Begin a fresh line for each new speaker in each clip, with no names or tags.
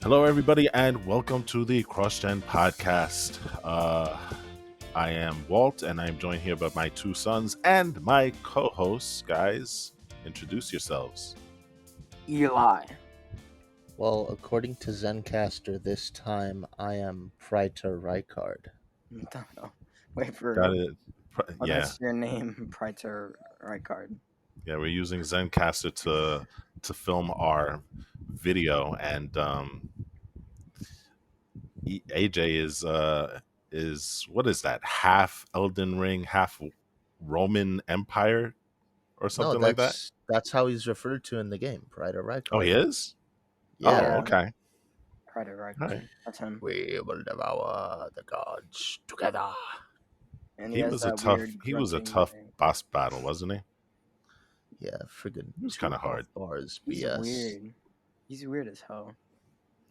Hello, everybody, and welcome to the CrossGen podcast. I am Walt, and I'm joined here by my two sons and my co-hosts. Guys, introduce yourselves.
Eli.
Well, according to Zencaster, this time I am Praetor Rykard.
No. Wait for
Got it? Yeah,
that's your name, Praetor Rykard.
yeah. We're using Zencaster to film our video, and AJ is what is that? Half Elden Ring, half Roman Empire, or
No,
something like that.
that's how he's referred to in the game, Praetor
Oh, he
Rykard.
is.
Yeah.
Oh, okay.
Praetor
All right.
Rykard. That's him.
We will devour the gods together.
And he
He
has
was a
that
tough.
weird
He was a
grunting
tough
thing.
boss battle, wasn't he?
Yeah, friggin'
It was
2
kind of hard.
health bars,
He's
BS.
weird. He's weird as hell.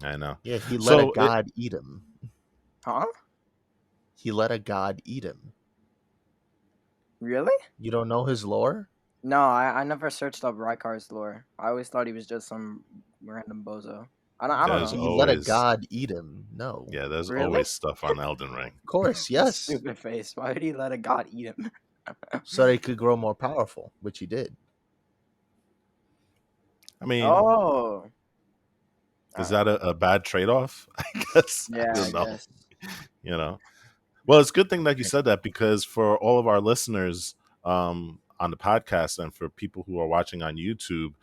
I know.
Yeah, he let
So
a god eat him.
Huh?
He let a god eat him.
Really?
You don't know his lore?
No, I never searched up Rykard's lore. I always thought he was just some random bozo. I don't
There's
know.
He let a
always
god eat him. No.
yeah. There's
Really?
always stuff on Elden Ring.
Of course, yes.
Stupid face. Why would he let a god eat him?
So that he could grow more powerful, which he did.
I mean,
Oh.
is that a bad trade-off? I guess.
Yeah,
I don't
I
know.
guess.
You know. Well, it's a good thing that you said that because for all of our listeners on the podcast and for people who are watching on YouTube,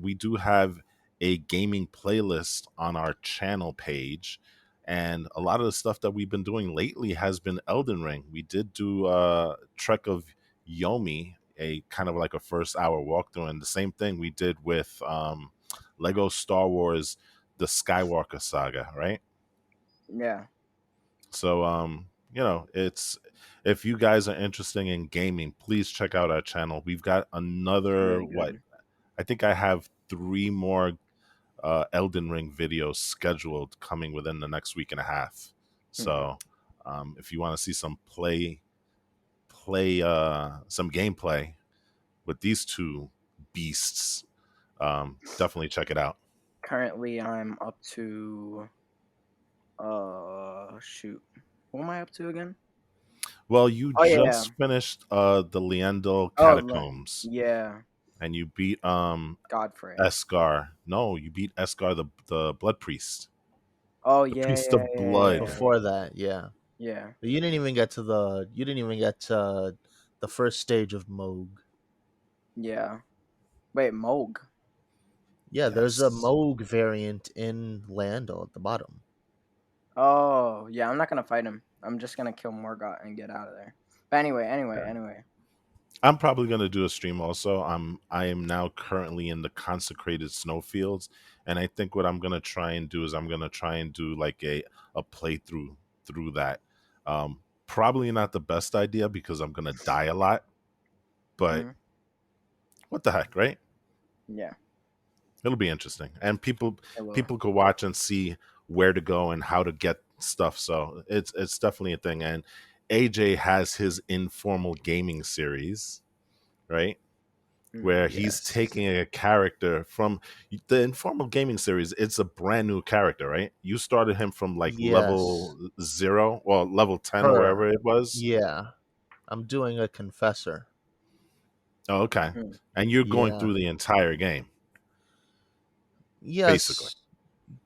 we do have a gaming playlist on our channel page. And a lot of the stuff that we've been doing lately has been Elden Ring. We did do Trek of Yomi, a kind of like a first hour walkthrough. And the same thing we did with Lego Star Wars, the Skywalker saga, right?
Yeah.
So, it's if you guys are interested in gaming, please check out our channel. We've got another
Really good.
I think I have 3 more Elden Ring videos scheduled coming within the next week and a half. So, if you want to see some some gameplay with these two beasts, definitely check it out.
Currently, I'm up to shoot. What am I up to again?
Well, you
Oh yeah.
just finished the Leandel
Oh
Catacombs.
yeah.
And you beat
Godfrey.
Escar. No, you beat Escar, the blood priest.
Oh
The
yeah,
priest
yeah,
of
yeah,
blood.
Before that, yeah.
yeah.
But you didn't even get to the first stage of Moog.
Yeah. Wait, Moog.
Yeah, there's a
Yes.
Moog variant in Landel at the bottom.
Oh yeah, I'm not gonna fight him. I'm just gonna kill Morgoth and get out of there. But anyway.
I'm probably gonna do a stream also. I am now currently in the consecrated snowfields, and I think what I'm gonna try and do is I'm gonna try and do like a playthrough through that. Probably not the best idea because I'm gonna die a lot, but
Mhm.
what the heck, right?
Yeah.
It'll be interesting, and people
It will.
could watch and see where to go and how to get stuff. So it's definitely a thing. And AJ has his informal gaming series, right? Where he's
Yes.
taking a character from the informal gaming series. It's a brand new character, right? You started him from like level 0 or level 10 or wherever it was.
Yeah. I'm doing a confessor.
Oh, okay.
Mhm.
And you're going
Yeah.
through the entire game,
Yes.
basically.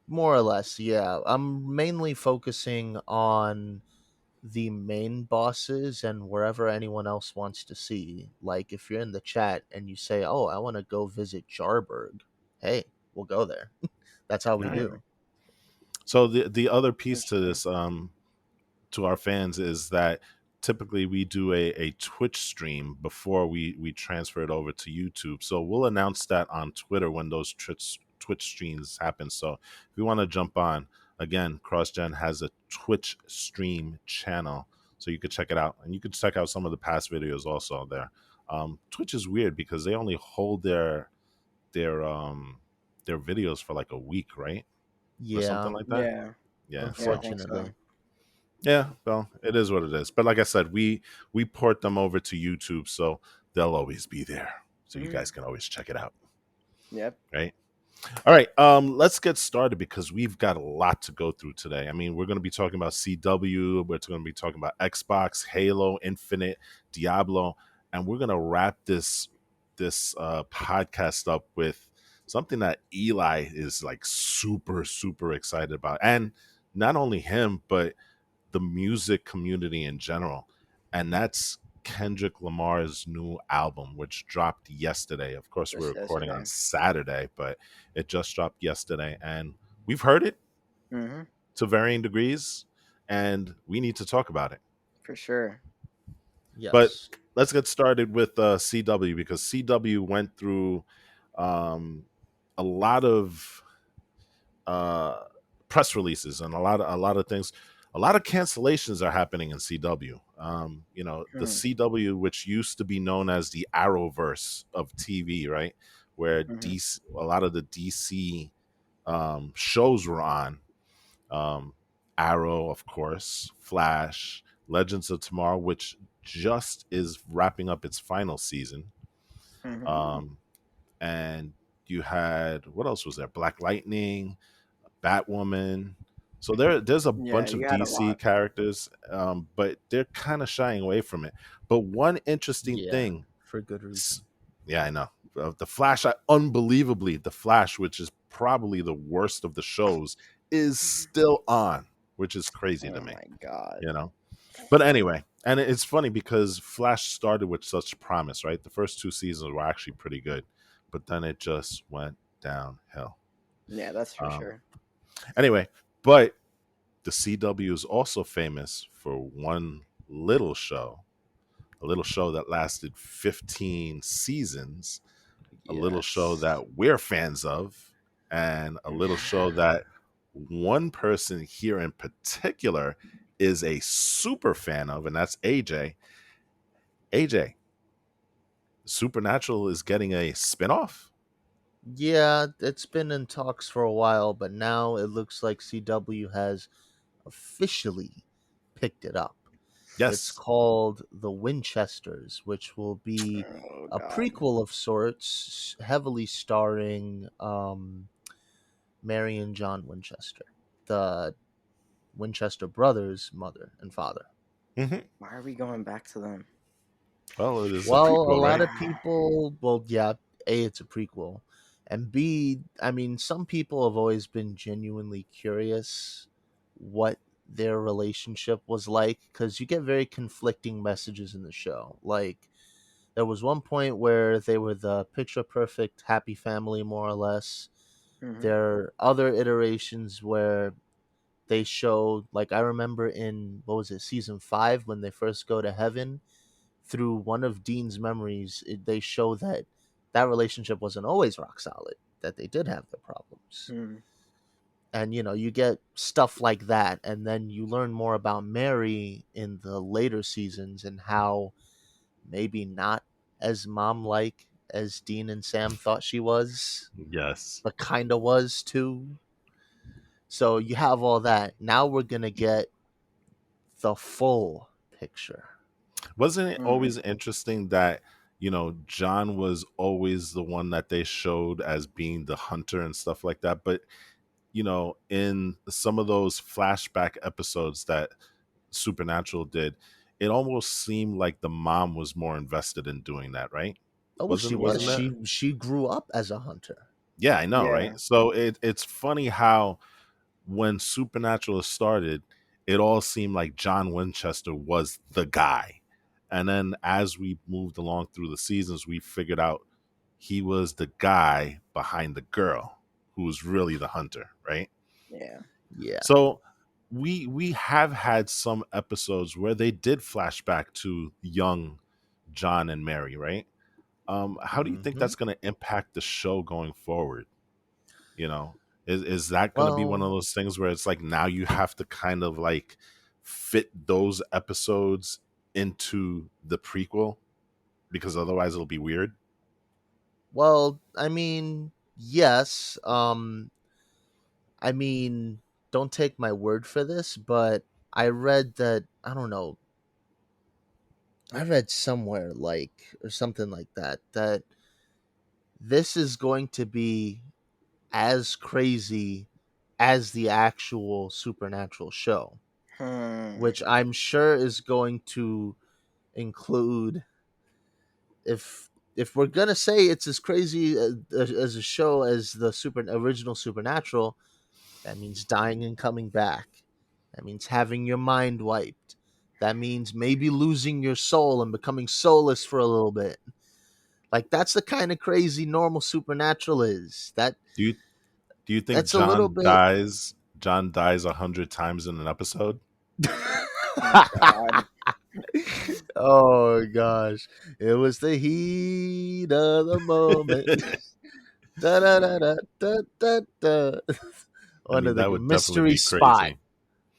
More or less, yeah. I'm mainly focusing on the main bosses and wherever anyone else wants to see. Like if you're in the chat and you say, "Oh, I want to go visit Jarburg." Hey, we'll go there. That's how we
All right.
do.
So the other piece to
Interesting.
this to our fans is that typically we do a Twitch stream before we transfer it over to YouTube. So we'll announce that on Twitter when those Twitch streams happen. So if you want to jump on, again, CrossGen has a Twitch stream channel, so you could check it out, and you could check out some of the past videos also there. Twitch is weird because they only hold their um their videos for like a week, right? Or
Yeah,
something like that.
Yeah.
Yeah.
Yeah, I
So
think so.
unfortunately.
yeah, well, it is what it is. But like I said, we port them over to YouTube, so they'll always be there. So you
Mhm.
guys can always check it out,
Yep.
right? All right, let's get started because we've got a lot to go through today. I mean, we're going to be talking about CW, we're going to be talking about Xbox, Halo, Infinite, Diablo, and we're going to wrap this podcast up with something that Eli is like super excited about, and not only him, but the music community in general, and that's Kendrick Lamar's new album, which dropped yesterday. Of course, we're
Just
recording on
yesterday.
Saturday, but it just dropped yesterday, and we've heard it
Mm-hmm.
to varying degrees, and we need to talk about it.
For sure.
But
Yes.
let's get started with CW because CW went through um, a lot of uh, press releases and a lot of things. A lot of cancellations are happening in CW. The
Mm-hmm.
CW, which used to be known as the Arrowverse of TV, right, where
Mm-hmm.
a lot of the DC shows were on. Um, Arrow, of course, Flash, Legends of Tomorrow, which just is wrapping up its final season.
Mm-hmm.
Um, and you had, what else was there? Black Lightning, Batwoman. So there's a
Yeah,
bunch
you
of
had a
DC
lot.
characters, but they're kind of shying away from it. But one interesting
Yeah,
thing,
for good
s-
reason.
yeah, I know. The Flash, unbelievably, the Flash, which is probably the worst of the shows, is still on, which is crazy to
Oh
me,
my god.
you know. But anyway, and it's funny because Flash started with such promise, right? The first two seasons were actually pretty good, but then it just went downhill.
Yeah, that's for
Um,
sure.
anyway, but the CW is also famous for one a little show that lasted 15 seasons, a little show
Yes.
that we're fans of, and a little show that one person here in particular is a super fan of, and that's AJ. AJ, Supernatural is getting a spinoff?
Yeah, it's been in talks for a while, but now it looks like CW has officially picked it up. It's
Yes.
called The Winchesters, which will be
Oh
a
god.
prequel of sorts, heavily starring Mary and John Winchester, the Winchester brothers' mother and father.
Hmm.
Why are we going back to them?
Well, it is a
Well, a
prequel,
lot
right?
of people, well, yeah, A, it's a prequel. And B, I mean, some people have always been genuinely curious what their relationship was like because you get very conflicting messages in the show. Like, there was one point where they were the picture perfect happy family, more or less.
Mm-hmm.
There are other iterations where they showed, like, I remember in, what was it, season 5 when they first go to heaven, through one of Dean's memories, they show that that relationship wasn't always rock solid, that they did have their problems.
Mm-hmm.
And, you get stuff like that. And then you learn more about Mary in the later seasons and how maybe not as mom like as Dean and Sam thought she was,
Yes.
but kind of was too. So you have all that. Now we're going to get the full picture.
Wasn't it
Mm-hmm.
always interesting that, John was always the one that they showed as being the hunter and stuff like that? But, in some of those flashback episodes that Supernatural did, it almost seemed like the mom was more invested in doing that, right?
Oh, well, she
Wasn't
was.
wasn't that?
She grew up as a hunter.
Yeah, I know,
Yeah.
right? So it's funny how when Supernatural started, it all seemed like John Winchester was the guy. And then as we moved along through the seasons, we figured out he was the guy behind the girl who was really the hunter, right?
Yeah.
Yeah.
So we have had some episodes where they did flashback to young John and Mary, right? How do you think
Hmm.
that's going to impact the show going forward? You know, is that going to be one of
Well,
those things where it's like now you have to kind of like fit those episodes into the prequel because otherwise it'll be weird?
I mean, yes. I mean, don't take my word for this, but I read that, I don't know, I read somewhere like or something like that this is going to be as crazy as the actual Supernatural show, which I'm sure is going to include, if we're gonna say it's as crazy as a show as the original Supernatural, that means dying and coming back. That means having your mind wiped. That means maybe losing your soul and becoming soulless for a little bit. Like, that's the kind of crazy normal Supernatural is.
Do you do you think
That's a little bit.
John dies 100 times in an episode?
Oh God.
Oh gosh, it was the heat of the moment. Da da da da da da da.
I
One
mean,
of the
that would definitely
mystery
be
spot.
crazy.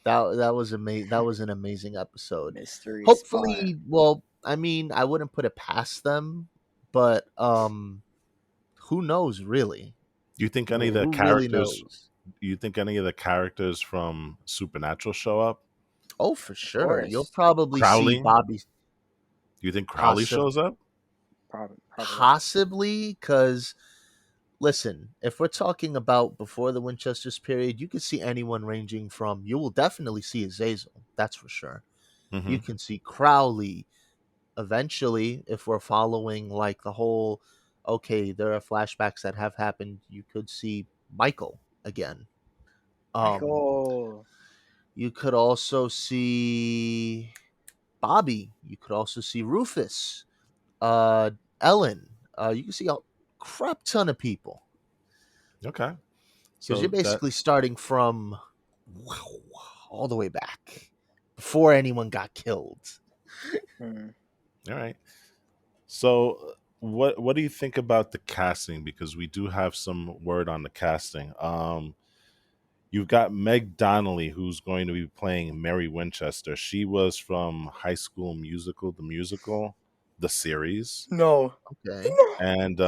That was amazing. That was an amazing episode.
Mystery spot.
Hopefully, well, I mean, I wouldn't put it past them, but who knows really?
Do you think any of the
Who really
characters?
knows?
Do you think any of the characters from Supernatural show up?
Oh, for
Of
sure. You'll
course.
probably see
Crowley? Do
Bobby
you think Crowley
possibly,
shows up?
Probably.
because listen, if we're talking about before the Winchesters period, you could see anyone ranging from, you will definitely see Azazel, that's for sure.
Hmm.
You can see Crowley. Eventually, if we're following like the whole, okay, there are flashbacks that have happened, you could see Michael again. Um,
Michael.
you could also see Bobby. You could also see Rufus, uh, Ellen. You can see a crap ton of people
Okay,
because you're
so that
basically starting from all the way back before anyone got killed.
Hmm.
all right. So what do you think about the casting? Because we do have some word on the casting. You've got Meg Donnelly, who's going to be playing Mary Winchester. She was from High School Musical, the musical, the series.
No.
Okay.
And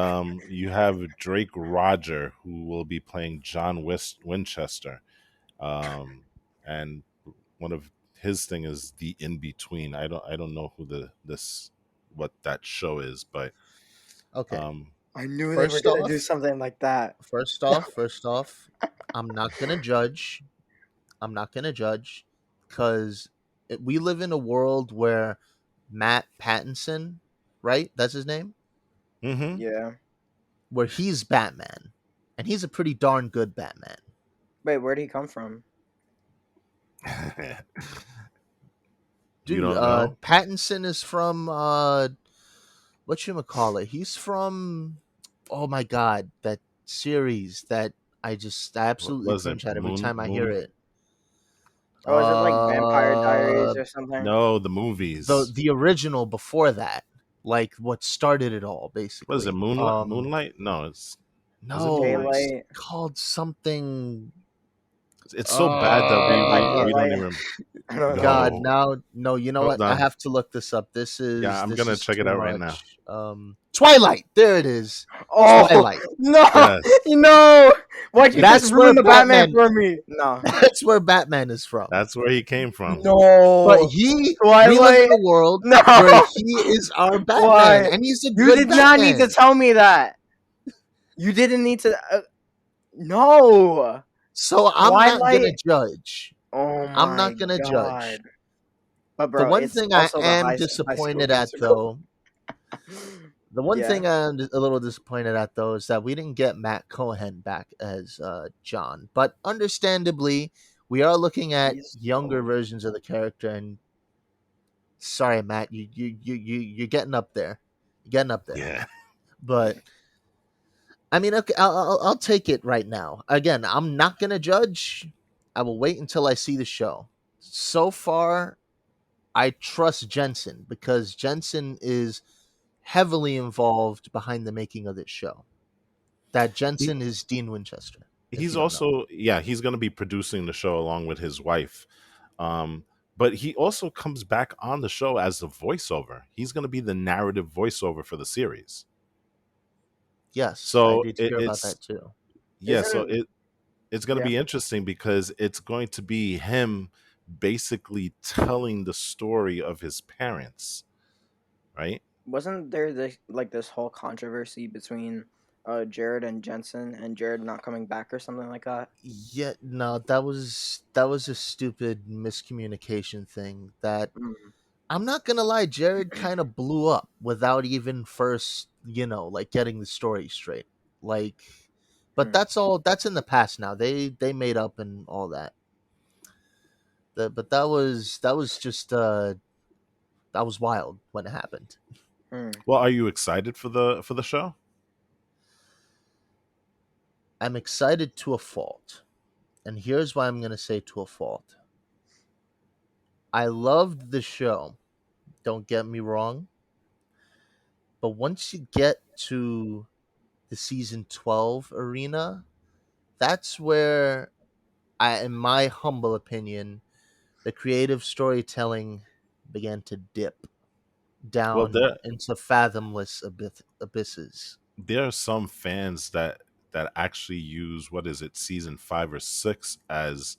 you have Drake Roger, who will be playing John Winchester. Um, and one of his thing is the in between. I don't know who what that show is, but
Okay.
um,
I knew they were
First
gonna do
off,
something like that.
first off, I'm not gonna judge. I'm not gonna judge because we live in a world where Matt Pattinson, right? That's his name.
hmm
Yeah.
Where he's Batman, and he's a pretty darn good Batman.
Wait, where'd he come from?
you
Dude,
don't know?
Pattinson is from what you call it? He's from, oh my god, that series that I
What
absolutely
was it?
cringe at every time I hear it.
Oh, is it like Vampire
Uh,
Diaries or something?
No, the
the
movies.
the original before that, like what started it all,
What is it?
basically.
Moonlight? No, it's is it
No,
Moonlight?
it's
Daylight.
called something.
It's so bad that
Dead by
we don't
Daylight.
even
I don't know.
God,
go.
now no, you know
Hold
what? I
on.
have to look this up.
Yeah, I'm
This
gonna
is
check it
too
out right now.
much. Twilight. There it is.
Oh
Twilight.
no,
Yes,
no! Why'd you just
That's where
ruin the Batman
Batman.
for me? No,
That's where Batman is from.
that's where he came from.
But
no,
we live in
Twilight.
a world
No,
where he is our Batman,
why?
and he's a
You
good
did not need to
Batman.
tell me that. You didn't need to. No,
So I'm not gonna
Twilight.
judge.
Oh
I'm
my
not gonna judge.
god. But
The
bro,
one
it's
thing I
also the
am
high school
disappointed at,
musical.
though, the one
Yeah.
thing I'm a little disappointed at, though, is that we didn't get Matt Cohen back as John. But understandably, we are looking at
He's
younger
old.
versions of the character. And sorry, Matt, you're getting up there. You're getting up there.
Yeah.
But I mean, okay, I'll take it right now. Again, I'm not gonna judge. I will wait until I see the show. So far, I trust Jensen because Jensen is heavily involved behind the making of this show. That
He,
Jensen is Dean Winchester, if
he's
you don't know.
also, yeah, he's going to be producing the show along with his wife. Um, but he also comes back on the show as the voiceover. He's going to be the narrative voiceover for the series.
Yes, I
So
did
it,
hear about
it's
that too.
yeah, so
Isn't
it's going to
yeah?
be interesting because it's going to be him basically telling the story of his parents, right?
Wasn't there this whole controversy between Jared and Jensen, and Jared not coming back or something like that.
Yeah, no, that was a stupid miscommunication thing. That
Mm.
I'm not gonna lie, Jared kind of blew up without even first, like getting the story straight. Like, but
Hmm.
that's all. That's in the past now. They made up and all that. But that was just that was wild when it happened.
Hmm.
Well, are you excited for the show?
I'm excited to a fault, and here's why I'm gonna say to a fault. I loved the show. Don't get me wrong, but once you get to the season 12 arena, that's where in my humble opinion, the creative storytelling began to dip
Well,
down into fathomless abysses.
there are some fans that actually use, what is it, season 5 or 6 as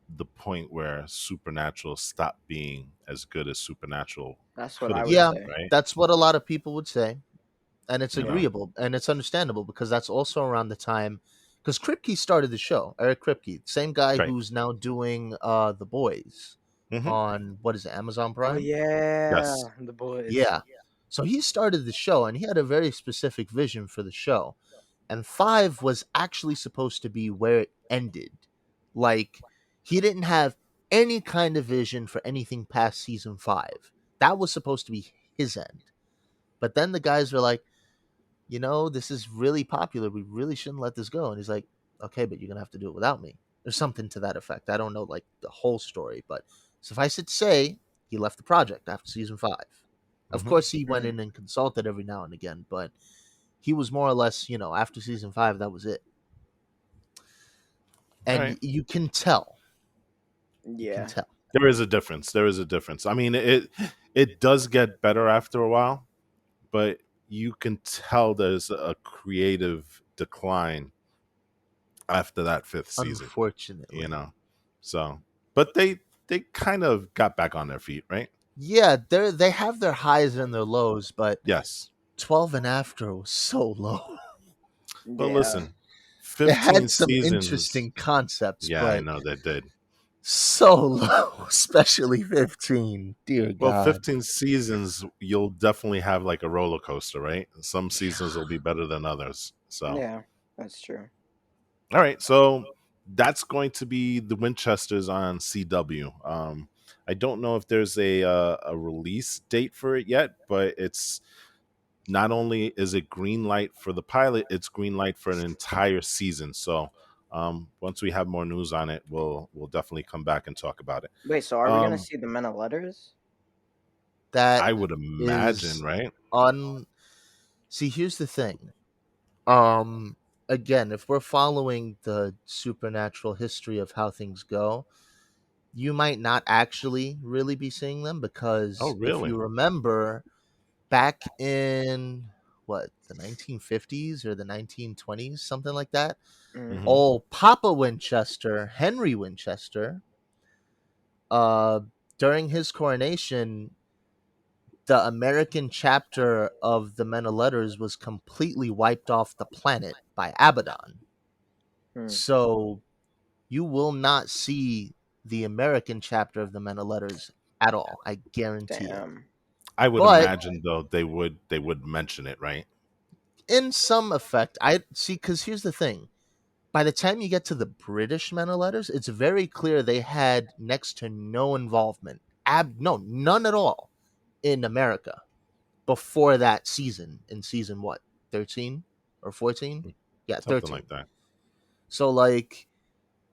the point where Supernatural stopped being as good as Supernatural
That's what
could
I
have
would
Yeah,
been,
say.
right?
that's what a lot of people would say, and it's
You know,
agreeable and it's understandable because that's also around the time because Kripke started the show. Eric Kripke, same guy
right?
who's now doing The Boys
Hmm.
on what is it, Amazon
Oh
Prime?
yeah,
Yes.
the boys.
Yeah. So he started the show and he had a very specific vision for the show. And 5 was actually supposed to be where it ended. Like, he didn't have any kind of vision for anything past season 5. That was supposed to be his end. But then the guys were like, this is really popular. We really shouldn't let this go. And he's like, okay, but you're going to have to do it without me. Or something to that effect. I don't know, like, the whole story. But suffice it to say, he left the project after season 5. Of
Hmm.
course, he went
Hmm.
in and consulted every now and again, but he was more or less, after season 5, that was it.
All
And
right.
you can tell. You can
Yeah,
tell.
There is a difference. There is a difference. I mean, it does get better after a while, but you can tell there's a creative decline after that fifth season. You
Unfortunately.
know, so but they kind of got back on their feet, right?
Yeah, they have their highs and their lows, but
Yes.
12 and after was so low.
Well,
yeah.
listen,
It
15
had some
seasons.
interesting concepts,
Yeah, I
but
know they did.
so low, especially 15. Dear
Well,
God.
15 seasons, you'll definitely have like a roller coaster, right? Some seasons will be better than others. So,
Yeah, that's true.
all right. So that's going to be the Winchesters on CW. I don't know if there's a release date for it yet, but it's not only is it green light for the pilot, it's green light for an entire season. So, once we have more news on it, we'll definitely come back and talk about it.
Wait, so are we gonna
Um,
see the Men of Letters?
That
I would imagine,
is
right?
un. See, here's the thing. Um, Again, if we're following the supernatural history of how things go, you might not actually really be seeing them
Oh,
because if
really?
you remember back in what, the 1950s or the 1920s, something like that,
Mm.
Hmm.
old Papa Winchester, Henry Winchester, uh, during his coronation, the American chapter of the Men of Letters was completely wiped off the planet by Abaddon.
Mm.
So you will not see the American chapter of the Men of Letters at all. I guarantee it.
Damn.
I would
But
imagine though they would mention it, right?
in some effect, I see, because here's the thing. By the time you get to the British Men of Letters, it's very clear they had next to no involvement. No, none at all in America before that season. In season what, 13 or 14? Yeah,
Something
13.
like that.
So, like,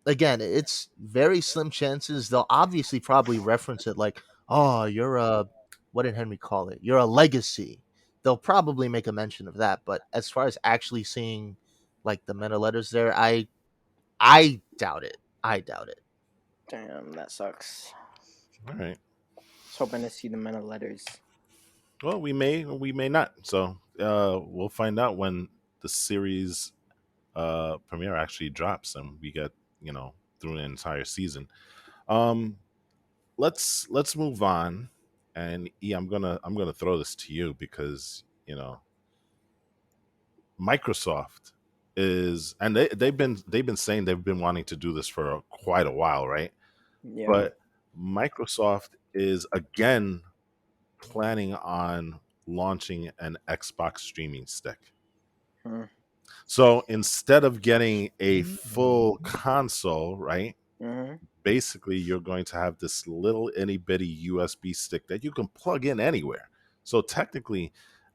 again, it's very slim chances. They'll obviously probably reference it like, oh, you're a, what did Henry call it? You're a legacy. They'll probably make a mention of that. But as far as actually seeing like the meta letters there, I doubt it. I doubt it.
Damn, that sucks.
All right.
I was hoping to see the Men of Letters.
Well, we may not. So, we'll find out when the series premiere actually drops and we get, through an entire season. Um, let's move on. And I'm gonna throw this to you because Microsoft is, and they've been saying they've been wanting to do this for quite a while, right?
Yeah.
But Microsoft is again planning on launching an Xbox streaming stick.
Mm.
So instead of getting a full
Mm.
console, right?
Hmm.
Basically, you're going to have this little itty bitty USB stick that you can plug in anywhere. So technically,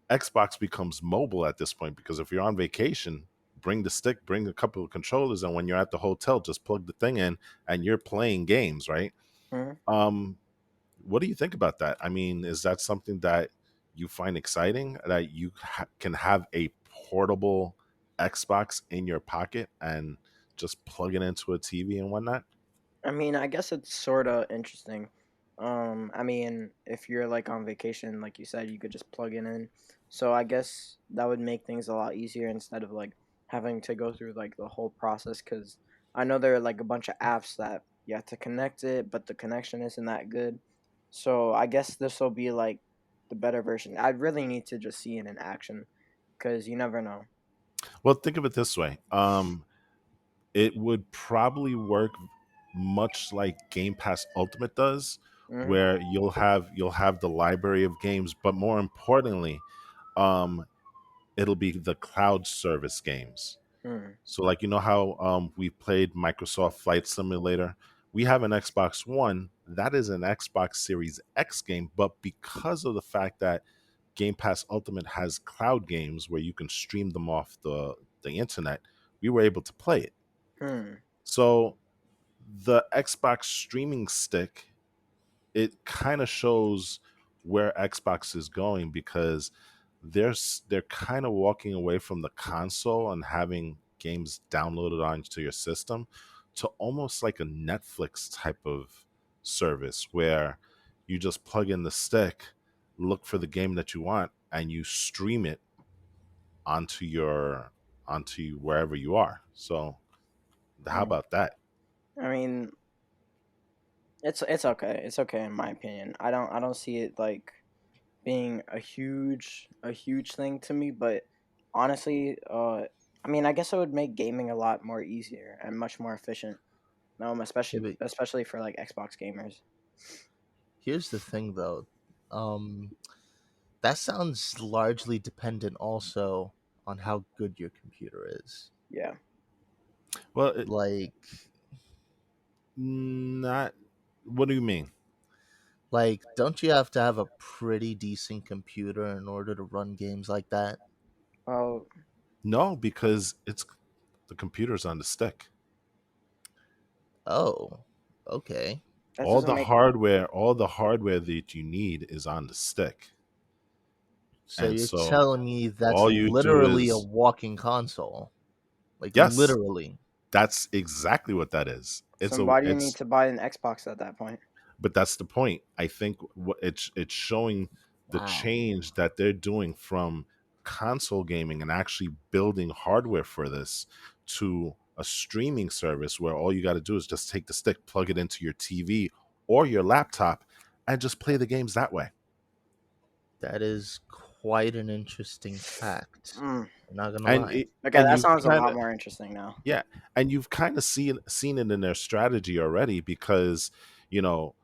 Xbox becomes mobile at this point because if you're on vacation, bring the stick, bring a couple of controllers, and when you're at the hotel, just plug the thing in and you're playing games, right?
Hmm.
Um, what do you think about that? I mean, is that something that you find exciting that you can have a portable Xbox in your pocket and just plug it into a TV and whatnot?
I mean, I guess it's sort of interesting. I mean, if you're like on vacation, like you said, you could just plug it in. So I guess that would make things a lot easier instead of like having to go through like the whole process. Because I know there are like a bunch of apps that you have to connect it, but the connection isn't that good. So I guess this will be like the better version. I really need to just see it in action because you never know.
Well, think of it this way. It would probably work much like Game Pass Ultimate does,
Hmm.
where you'll have the library of games, but more importantly, um, it'll be the cloud service games.
Hmm.
So, like, you know how we played Microsoft Flight Simulator? We have an Xbox One. That is an Xbox Series X game, but because of the fact that Game Pass Ultimate has cloud games where you can stream them off the internet, we were able to play it.
Hmm.
So, the Xbox streaming stick, it kind of shows where Xbox is going because they're kind of walking away from the console and having games downloaded onto your system to almost like a Netflix type of service where you just plug in the stick, look for the game that you want, and you stream it onto your onto wherever you are. So how
Hmm.
about that?
I mean, it's okay. It's okay in my opinion. I don't see it like being a huge thing to me, but honestly, I mean, I guess it would make gaming a lot more easier and much more efficient.
Yeah,
Especially
but
especially for like Xbox gamers.
here's the thing, though. Um, that sounds largely dependent also on how good your computer is.
Yeah.
Well,
Like,
not. What do you mean?
don't you have to have a pretty decent computer in order to run games like that?
Well,
No, because it's the computer's on the stick.
Oh, okay.
that doesn't make
All the hardware that you need is on the stick.
So
And
you're
so
telling me that's
all you do
literally a
is,
walking console? Like,
yes,
literally.
that's exactly what that is.
so why do you need
It's
to buy an Xbox at that point?
but that's the point. I think what it's showing the
Wow.
change that they're doing from console gaming and actually building hardware for this to a streaming service where all you got to do is just take the stick, plug it into your TV or your laptop, and just play the games that way.
That is quite an interesting fact.
Mm.
I'm not gonna
And
lie.
Okay,
and
that
you've
sounds a
kind
lot
of
more interesting now.
yeah, and you've kind of seen it in their strategy already because you know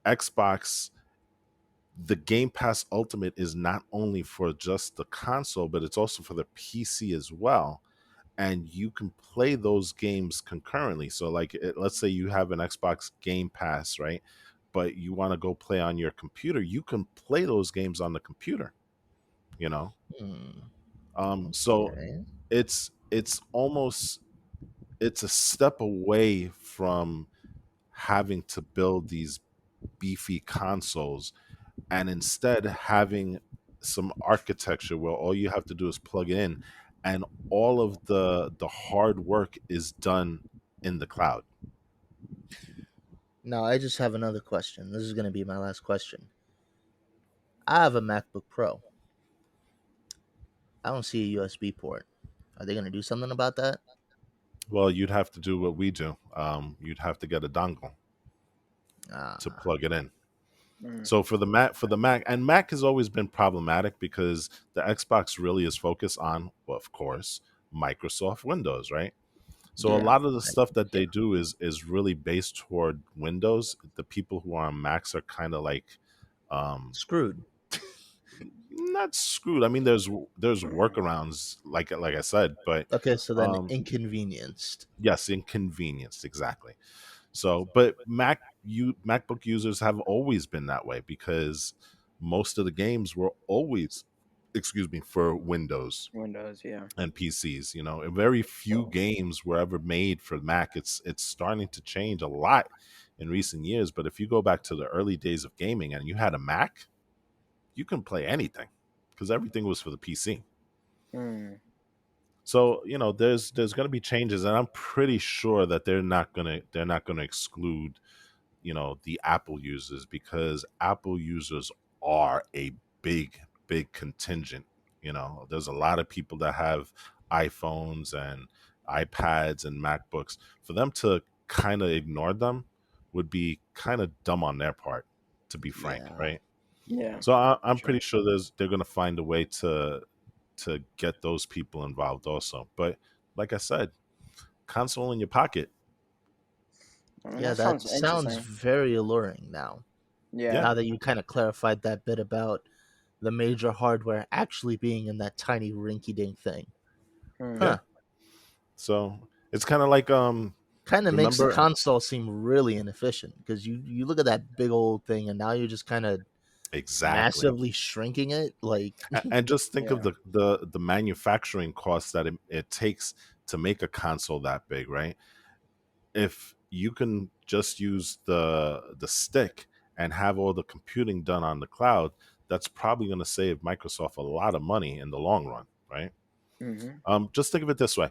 Xbox, the Game Pass Ultimate is not only for just the console, but it's also for the PC as well. And you can play those games concurrently. So, like, let's say you have an Xbox Game Pass, right? But you want to go play on your computer, you can play those games on the computer, you know?
Hmm.
So
Okay.
it's almost it's a step away from having to build these beefy consoles and instead having some architecture where all you have to do is plug it in and all of the hard work is done in the cloud.
Now I just have another question. This is gonna be my last question. I have a MacBook Pro. I don't see a USB port. Are they gonna do something about that?
Well, you'd have to do what we do. You'd have to get a dongle to
Ah,
plug it in.
Mm.
So for the Mac, and Mac has always been problematic because the Xbox really is focused on, well, of course, Microsoft Windows, right? So a
Yeah,
lot of the
I,
stuff that
yeah,
they do is really based toward Windows. The people who are on Macs are kind of like um
screwed.
not screwed. I mean, there's workarounds, like I said, but
Okay, so then
um
inconvenienced.
yes, inconvenienced, exactly. So, but MacBook users have always been that way because most of the games were always, excuse me, for Windows
Windows, yeah.
and PCs. You know, and very few
So,
games were ever made for Mac. It's starting to change a lot in recent years. But if you go back to the early days of gaming and you had a Mac, you can play anything because everything was for the PC.
mm,
So you know, there's going to be changes, and I'm pretty sure that they're not gonna exclude, you know, the Apple users, because Apple users are a big contingent. You know, there's a lot of people that have iPhones and iPads and MacBooks. For them to kind of ignore them would be kind of dumb on their part, to be frank,
Yeah,
right?
yeah,
So I'm
sure.
pretty sure they're going to find a way to get those people involved also. But like I said, console in your pocket.
I mean,
yeah,
that
that
sounds
sounds
interesting.
very alluring now.
Yeah,
Yeah.
Now that you kind of clarified that bit about the major hardware actually being in that tiny rinky-dink thing.
yeah.
Huh.
Mm.
So it's kind of like
Kind of makes the
remember
console seem really inefficient because you look at that big old thing and now you're just kind of
exactly.
massively shrinking it. Like,
And just think of
Yeah.
the manufacturing costs that it takes to make a console that big, right? If you can just use the stick and have all the computing done on the cloud, that's probably going to save Microsoft a lot of money in the long run, right?
Mm-hmm.
Just think of it this way.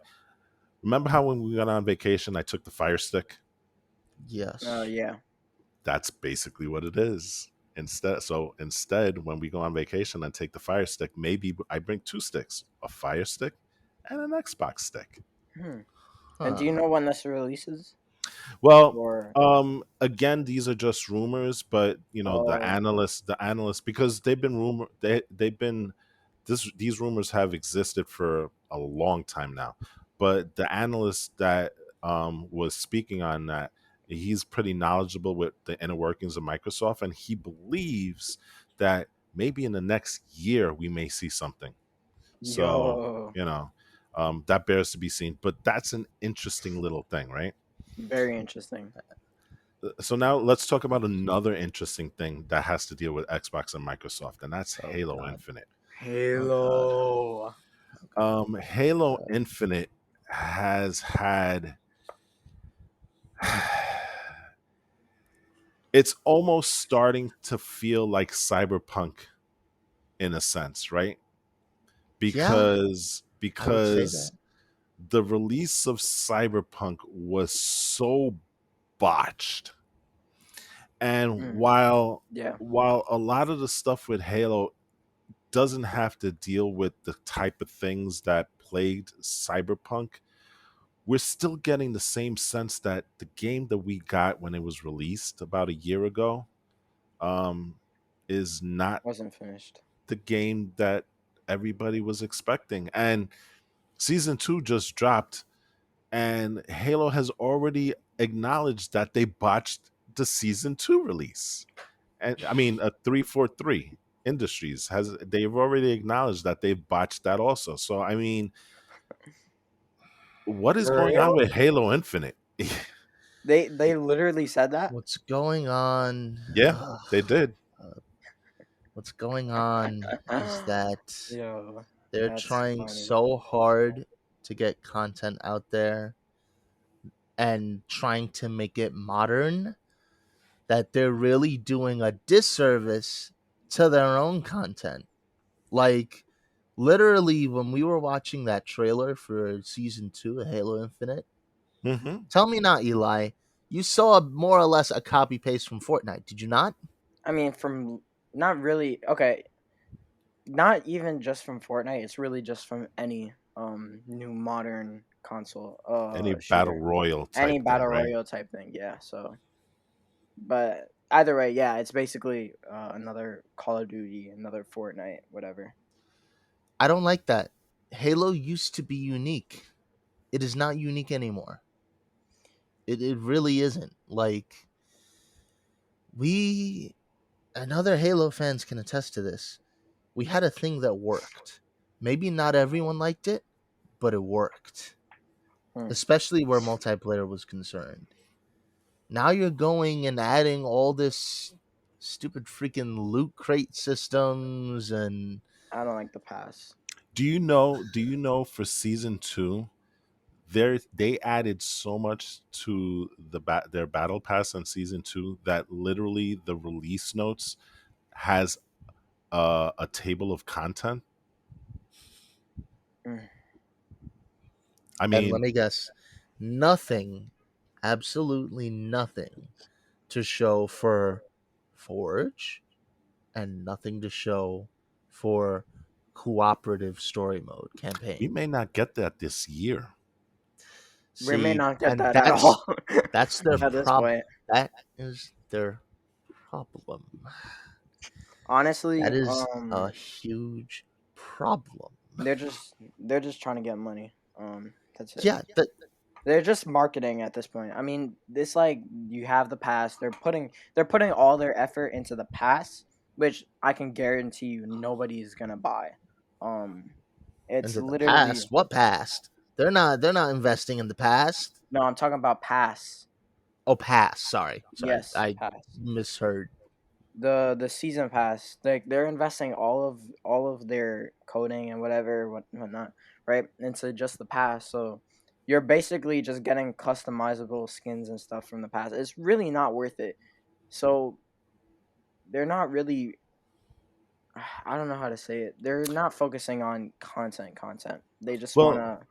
Remember how when we went on vacation, I took the Fire Stick?
yes.
Yeah.
That's basically what it is. Instead, when we go on vacation and take the Fire Stick, maybe I bring two sticks, a Fire Stick and an Xbox stick.
Hmm. And do
Huh.
you know when this releases?
Well,
Or
again, these are just rumors, but you know,
oh,
the analysts, because they've been these rumors have existed for a long time now. But the analyst that was speaking on that, he's pretty knowledgeable with the inner workings of Microsoft, and he believes that maybe in the next year we may see something. So
yo,
you know, that bears to be seen. But that's an interesting little thing, right?
very interesting.
So now let's talk about another interesting thing that has to deal with Xbox and Microsoft, and that's
Oh
Halo
god.
Infinite.
Oh god.
Halo.
Okay.
Halo
Uh,
Infinite has had it's almost starting to feel like Cyberpunk in a sense, right?
yeah,
Because
I would say that.
the release of Cyberpunk was so botched. And
Mm. Yeah.
while a lot of the stuff with Halo doesn't have to deal with the type of things that plagued Cyberpunk, we're still getting the same sense that the game that we got when it was released about a year ago um, is not
Wasn't finished.
the game that everybody was expecting. And season two just dropped, and Halo has already acknowledged that they botched the season two release. And I mean, a 343 Industries has they've already acknowledged that they've botched that also. So I mean, what is
For
going on
real?
with Halo Infinite?
They literally said that?
What's going on?
Yeah, they did.
Uh, what's going on is that
Yo,
they're
that's
trying
funny.
so hard to get content out there and trying to make it modern that they're really doing a disservice to their own content. Like, literally, when we were watching that trailer for season 2 of Halo Infinite,
Hmm.
tell me not, Eli, you saw more or less a copy paste from Fortnite, did you not?
I mean, from not really. Okay, not even just from Fortnite. It's really just from any new modern console
Any battle
shooter,
royal
any
type thing,
battle
right?
royale type thing. Yeah. So, but Either way, yeah, it's basically another Call of Duty, another Fortnite, whatever.
I don't like that. Halo used to be unique. It is not unique anymore. It really isn't. Like, we and other Halo fans can attest to this. We had a thing that worked. Maybe not everyone liked it, but it worked.
Hmm.
Especially where multiplayer was concerned. Now you're going and adding all this stupid freaking loot crate systems and
I don't like the pass.
Do you know? Do you know for season two, they added so much to their battle pass on season two that literally the release notes has a table of content.
Mm.
I
and let
mean,
me guess, nothing, absolutely nothing to show for Forge and nothing to show for cooperative story mode
we
campaign.
may not get that this year.
We may
See,
not get
and
that at all
that's their
at this
problem.
point.
That is their problem. That
Honestly,
is a huge problem.
they're just trying to get money. That's it.
Yeah, that
They're just marketing at this point. I mean, this like you have the pass. They're putting all their effort into the pass, which I can guarantee you nobody is gonna buy. Um, it's
into the
literally
past. What past? They're not investing in the past.
no. I'm talking about pass.
Oh, past. Sorry.
Yes,
I
pass.
misheard.
The season pass. They're investing all of their coding and whatnot, right, into just the pass. So you're basically just getting customizable skins and stuff from the pass. It's really not worth it. So they're not really. I don't know how to say it. They're not focusing on content. They just want
Well,
to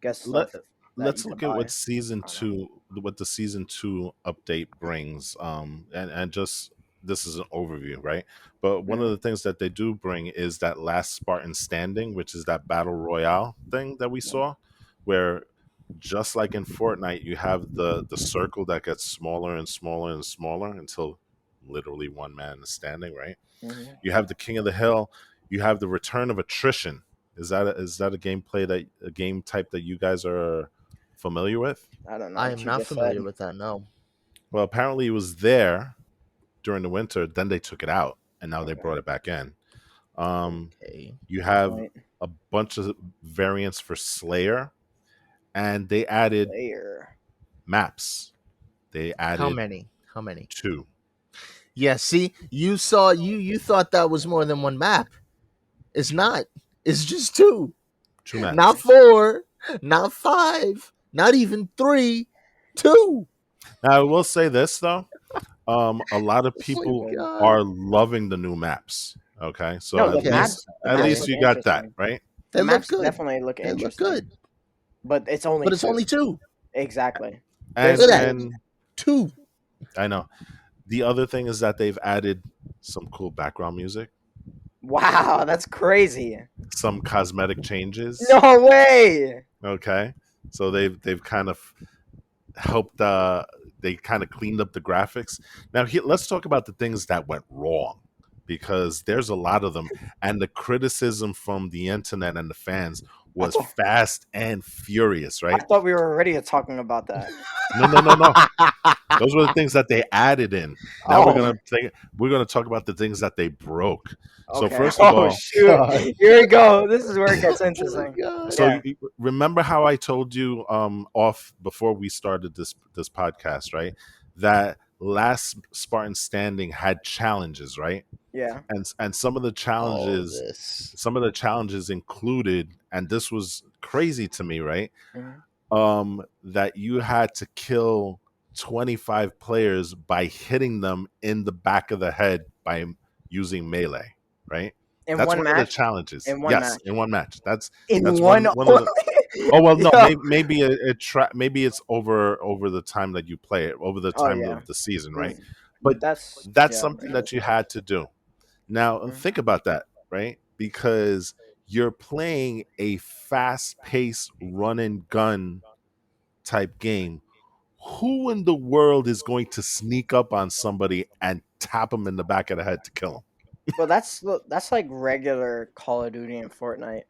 get
let
stuff that you
let's
could
look at
buy.
what season
I don't know.
two, what the season two update brings. And just this is an overview, right? But one of
Mm-hmm.
the things that they do bring is that last Spartan standing, which is that battle royale thing that we saw, where just like in Fortnite, you have the circle that gets smaller and smaller and smaller until literally one man is standing, right?
Mm-hmm.
You have the King of the Hill. You have the return of attrition. Is that a gameplay that a game type that you guys are familiar with?
I don't know
I am
what you
not
just said.
familiar with that. No.
Well, apparently it was there during the winter. Then they took it out, and now they
Okay.
brought it back in. Um,
Okay.
you
Good
have
point.
a bunch of variants for Slayer, and they added
Player.
maps. They
How
added
many? How many?
two,
Yeah. See, you thought that was more than one map. It's not. It's just two.
two
Not
maps.
four. Not five. Not even three. Two.
Now I will say this though. A lot of
Oh my
people
Stupid.
god.
are loving the new maps. Okay, so
No,
at
the
Okay.
maps
least
the
at
maps
least
look
Okay.
you got that
interesting.
right.
They
The
look
maps
good.
definitely look
They look
interesting,
good.
but it's only
But it's only
two.
two.
Exactly.
And
There's
Look at that.
there's
and
Two.
I know the other thing is that they've added some cool background music,
wow, that's crazy.
some cosmetic changes.
No way.
Okay, so they've kind of helped. They kind of cleaned up the graphics. Now let's talk about the things that went wrong, because there's a lot of them, and the criticism from the internet and the fans
I
was
thought
fast and furious.
I
Right?
thought we were already talking about that.
No, no, no, no. Those were the things that they added in. Now
Oh,
we're gonna talk about the things that they broke. So
okay.
first of
Oh
all,
shoot.
God.
Here we go. This is where it gets
Oh my
interesting.
god.
so
Yeah.
remember how I told you off before we started this podcast, right? That last Spartan standing had challenges, right?
Yeah.
And
All this.
some of the challenges included, and this was crazy to me, right?
Mhm.
That you had to kill 25 players by hitting them in the back of the head by using melee, right?
In
That's
one
one of the
match.
challenges.
In one
Yes,
match.
in one match. That's
In one
one of
only.
the. Oh well, no,
Yo.
maybe it's over the time that you play it, over the
Oh
time
yeah.
of the season, right?
Mm.
But
That's
that's
yeah.
something that you
Interesting.
had to do. Now
Mhm.
think about that, right? Because you're playing a fast-paced run and gun type game. Who in the world is going to sneak up on somebody and tap them in the back of the head to kill them?
Well, that's like regular Call of Duty and Fortnite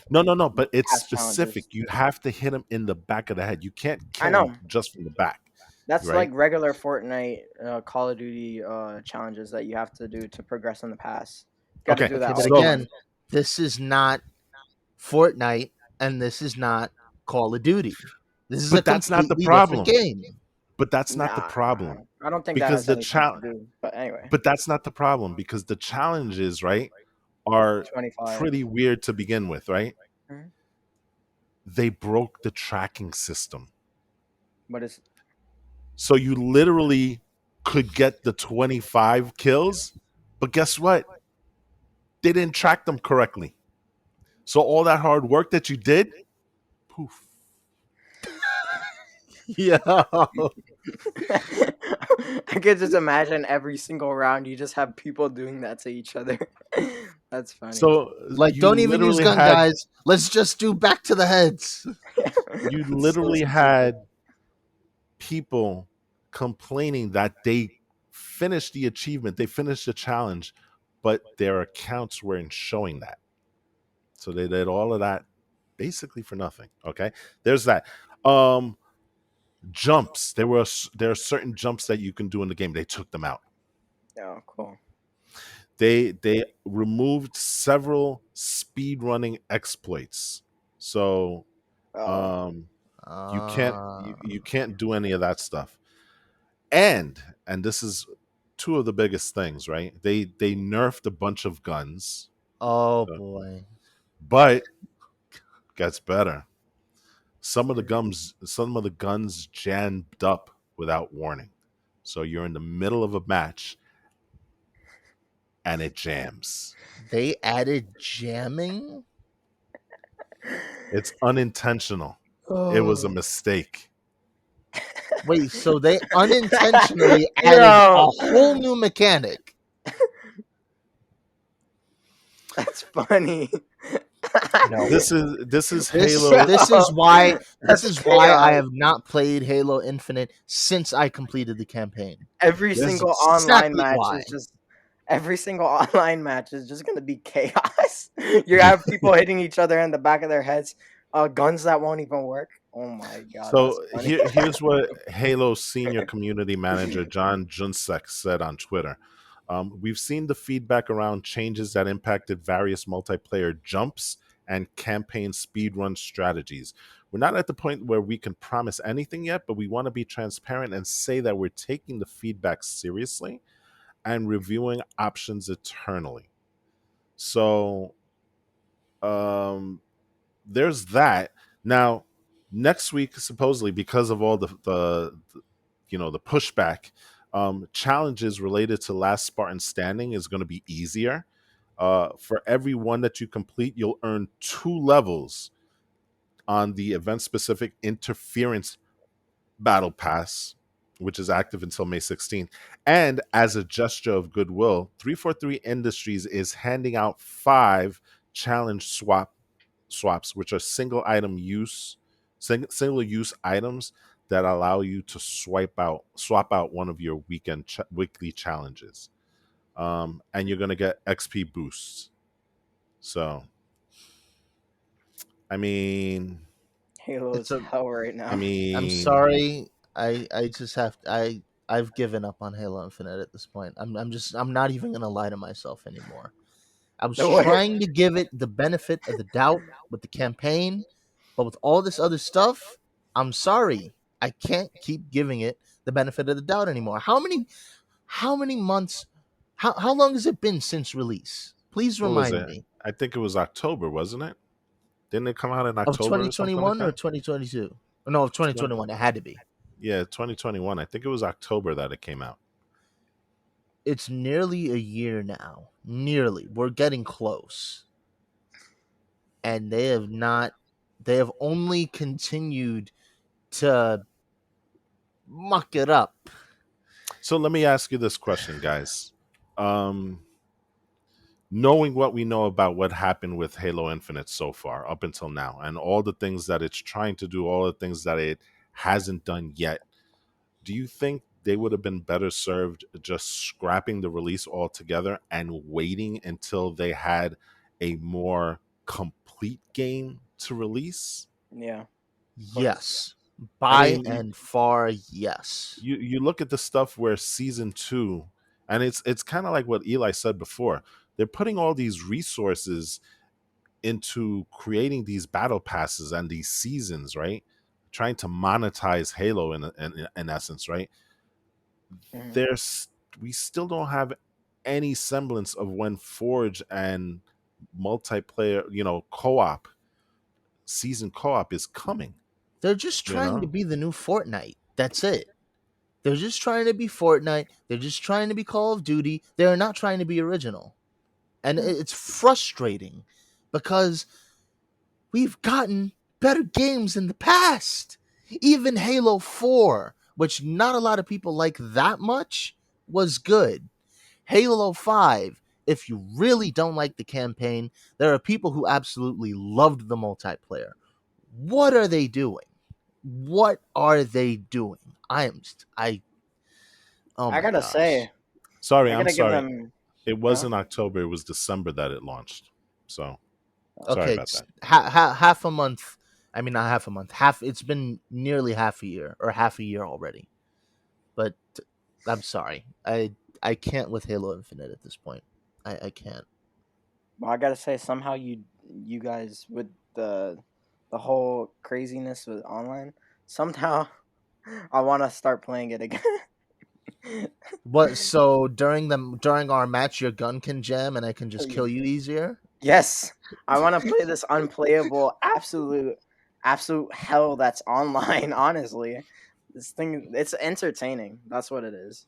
No, no, no. But it's
past
specific.
challenges.
You have to hit them in the back of the head. You can't
I
kill them
know.
just from the back,
That's like
right?
regular Fortnite, Call of Duty challenges that you have to do to progress in the pass. Got to
Okay.
do that
Okay, but
all the
So,
time.
again, this is not Fortnite and this is not Call of Duty. This is a
but that's not the
completely different
problem.
game.
But that's not the
Nah,
problem
I don't think that
because
has
the
anything to
challenge.
do. But anyway,
But that's not the problem because the challenges, right, are
25.
pretty weird to begin with, right?
Mhm.
They broke the tracking system.
What is?
So you literally could get the 25 kills, but guess what? They didn't track them correctly. So all that hard work that you did, poof.
Yeah.
I could just imagine every single round you just have people doing that to each other. That's funny.
So
Like,
you
don't even use
literally
gun,
had
guys. Let's just do back to the heads.
you
It's so
literally
stupid.
had people complaining that they finished the achievement, they finished the challenge, but their accounts weren't showing that. So they did all of that basically for nothing. Okay, there's that. Um, Jumps. There are certain jumps that you can do in the game. They took them out.
Oh, cool.
They removed several speed running exploits. So
Oh,
um,
Uh,
you can't do any of that stuff. And this is two of the biggest things, right? They nerfed a bunch of guns,
oh
uh,
boy.
but gets better. Some of the guns jammed up without warning. So you're in the middle of a match and it jams.
They added jamming?
It's unintentional. It was a
oh.
mistake.
Wait, so they unintentionally added
Yo,
a whole new mechanic.
that's funny.
No.
This is
This
Halo.
this is
Yo,
why this
that's
is why I
chaos.
have not played Halo Infinite since I completed the campaign.
Every
This is
single online
exactly
match
why.
is just every single online match is just gonna be chaos. You have people hitting each other in the back of their heads, guns that won't even work. Oh my god, that's
So
funny.
here's what Halo senior community manager John Junsek said on Twitter. We've seen the feedback around changes that impacted various multiplayer jumps and campaign speedrun strategies. We're not at the point where we can promise anything yet, but we want to be transparent and say that we're taking the feedback seriously and reviewing options eternally. So um, there's that. Now, next week, supposedly because of all the pushback, challenges related to Last Spartan Standing is going to be easier. For every one that you complete, you'll earn 2 levels on the event-specific interference battle pass, which is active until May 16th. And as a gesture of goodwill, 343 Industries is handing out 5 challenge swaps, which are single use items that allow you to swap out one of your weekly challenges. And you're gonna get XP boosts. So I mean,
Halo
It's
is
a
hell right
I
now.
I'm
mean,
sorry. I just have I've given up on Halo Infinite at this point. I'm not even gonna lie to myself anymore. I was
The way
trying to give it the benefit of the doubt with the campaign, but with all this other stuff, I'm sorry. I can't keep giving it the benefit of the doubt anymore. How many months how long has it been since release? Please
what was
remind
it?
me.
I think it was October, wasn't it? Didn't it come out in
Of
October or something like
2021 or
that?
2022? No, of 2021. It had to be.
Yeah, 2021. I think it was October that it came out.
It's nearly a year now. Nearly. We're getting close. And they have only continued to muck it up.
So let me ask you this question, guys. Um, Knowing what we know about what happened with Halo Infinite so far, up until now, and all the things that it's trying to do, all the things that it hasn't done yet, Do you think they would have been better served just scrapping the release altogether and waiting until they had a more complete game to release?
Yeah, because
Yes.
I
By
mean,
and far, yes.
you look at the stuff where season 2, and it's kind of like what Eli said before. They're putting all these resources into creating these battle passes and these seasons, right? Trying to monetize Halo in essence, right?
mhm.
There's We still don't have any semblance of when Forge and multiplayer, co-op season co-op is coming,
They're just
you
trying to
know?
be the new Fortnite. That's it. They're just trying to be Fortnite. They're just trying to be Call of Duty. They're not trying to be original. And it's frustrating because we've gotten better games in the past. Even Halo 4, which not a lot of people like that much, was good. Halo 5, if you really don't like the campaign, there are people who absolutely loved the multiplayer. What are they doing? What are they doing? I oh
I
my
gotta
gosh.
say,
Sorry,
I
I'm
gotta give
sorry.
them.
It
Huh?
wasn't October, it was December that it launched. So, sorry
Okay,
about
it's
that.
half a month. I mean, not half a month. Half. It's been nearly half a year, or half a year already. But I'm sorry. I can't with Halo Infinite at this point. I can't.
Well, I gotta say, somehow you guys with the whole craziness with online, somehow I want to start playing it again.
What? So during our match, your gun can jam, and I can just kill you easier.
Yes, I want to play this unplayable, absolute hell that's online. Honestly, this thing it's entertaining. That's what it is.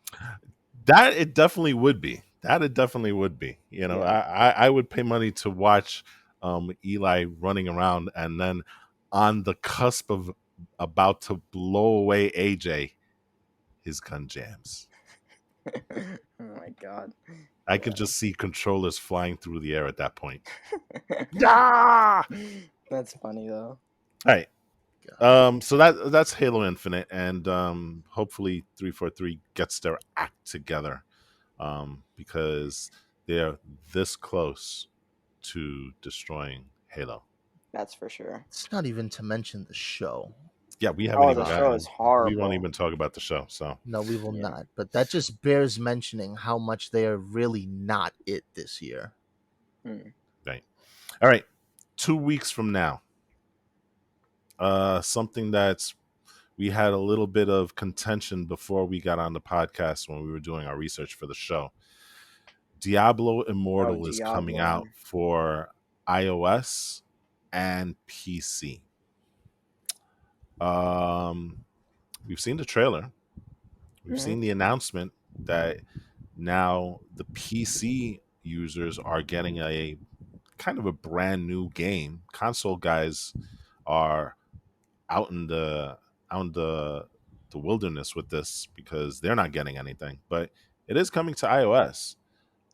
That it definitely would be. That it definitely would be.
Yeah,
I would pay money to watch Eli running around, and then on the cusp of about to blow away AJ, his gun jams.
oh my god.
I
Yeah.
could just see controllers flying through the air at that point. Ah!
That's funny though.
All right.
God.
So that's Halo Infinite, and hopefully 343 gets their act together, because they're this close to destroying Halo.
That's for sure.
It's not even to mention the show.
Yeah, we haven't
Oh, the
even
show is
gotten. We won't
horrible.
even talk about the show. So,
No, we will
Yeah.
not. But that just bears mentioning how much they are really not it this year.
Hmm.
right. All right. 2 weeks from now, something that's we had a little bit of contention before we got on the podcast when we were doing our research for the show. Diablo
Oh,
Immortal is coming
Diablo.
out for iOS and PC. Um, we've seen the trailer. We've
Hmm.
seen the announcement that now the PC users are getting a kind of a brand new game. Console guys are out in the out in the wilderness with this because they're not getting anything. But it is coming to iOS.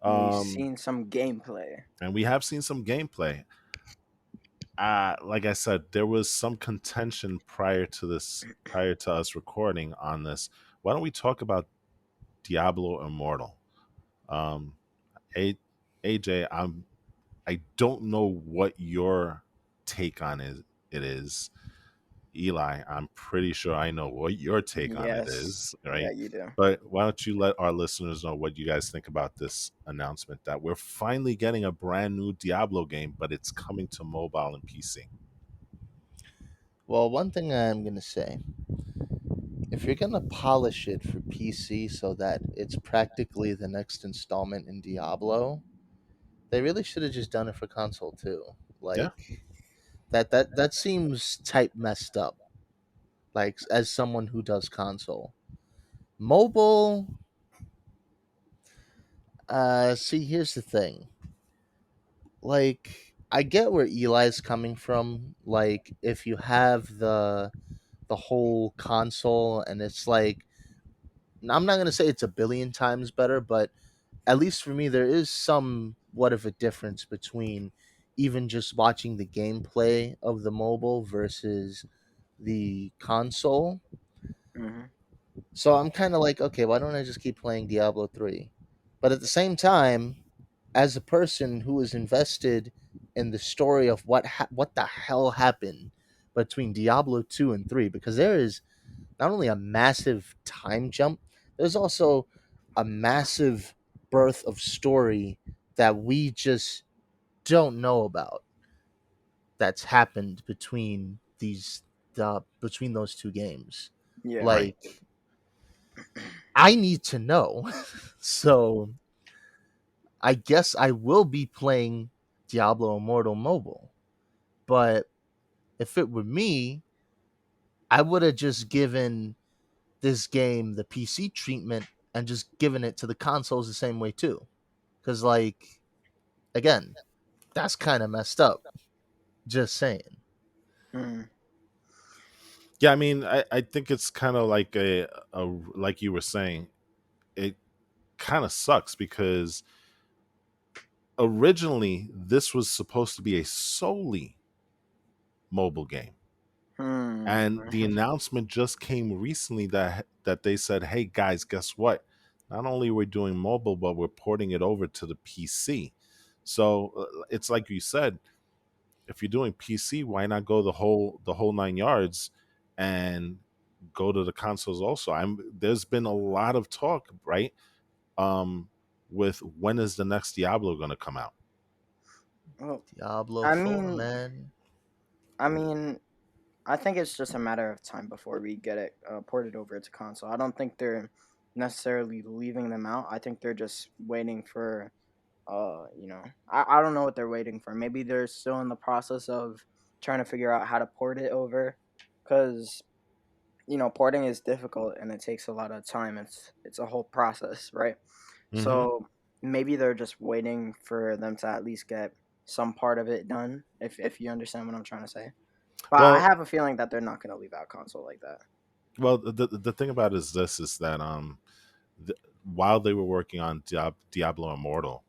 And we've
Um,
seen some gameplay.
and we have seen some gameplay. Like I said, there was some contention prior to us recording on this. Why don't we talk about Diablo Immortal? Um, A- AJ, I don't know what your take on it is. Eli, I'm pretty sure I know what your take on it
Yes.
is,
Yeah,
right?
you do.
But why don't you let our listeners know what you guys think about this announcement that we're finally getting a brand new Diablo game, but it's coming to mobile and PC.
Well, one thing I'm going to say, if you're going to polish it for PC so that it's practically the next installment in Diablo, they really should have just done it for console too.
Yeah.
Like that seems type messed up. Like as someone who does console. Mobile, see here's the thing. Like I get where Eli's coming from. Like if you have the whole console and it's like I'm not gonna say it's a billion times better, but at least for me, there is somewhat of a difference between even just watching the gameplay of the mobile versus the console.
Hmm.
So I'm kind of like, okay, why don't I just keep playing Diablo 3? But at the same time, as a person who is invested in the story of what the hell happened between Diablo 2 and 3, because there is not only a massive time jump, there's also a massive birth of story that we just don't know about that's happened between those two games.
Yeah.
Right.
Like, I need to know. So I guess I will be playing Diablo Immortal Mobile. But if it were me, I would have just given this game the PC treatment and just given it to the consoles the same way too. Because, like, again, that's kind of messed up. Just saying.
Mm.
Yeah, I mean, I think it's kind of like a like you were saying, it kind of sucks because originally this was supposed to be a solely mobile game.
Hmm.
And the announcement just came recently that they said, "Hey guys, guess what? Not only we're doing mobile, but we're porting it over to the PC." So it's like you said, if you're doing PC, why not go the whole 9 yards and go to the consoles also? There's been a lot of talk, right? Um, with when is the next Diablo going to come out?
Well,
Diablo
I
4,
mean,
man.
I mean, I think it's just a matter of time before we get it ported over to console. I don't think they're necessarily leaving them out. I think they're just waiting for, I don't know what they're waiting for. Maybe they're still in the process of trying to figure out how to port it over, because porting is difficult and it takes a lot of time. It's a whole process, right?
Hmm.
So maybe they're just waiting for them to at least get some part of it done. If you understand what I'm trying to say. But I
Well,
have a feeling that they're not going to leave out console like that.
the thing about it is this is that while they were working on Diablo Immortal,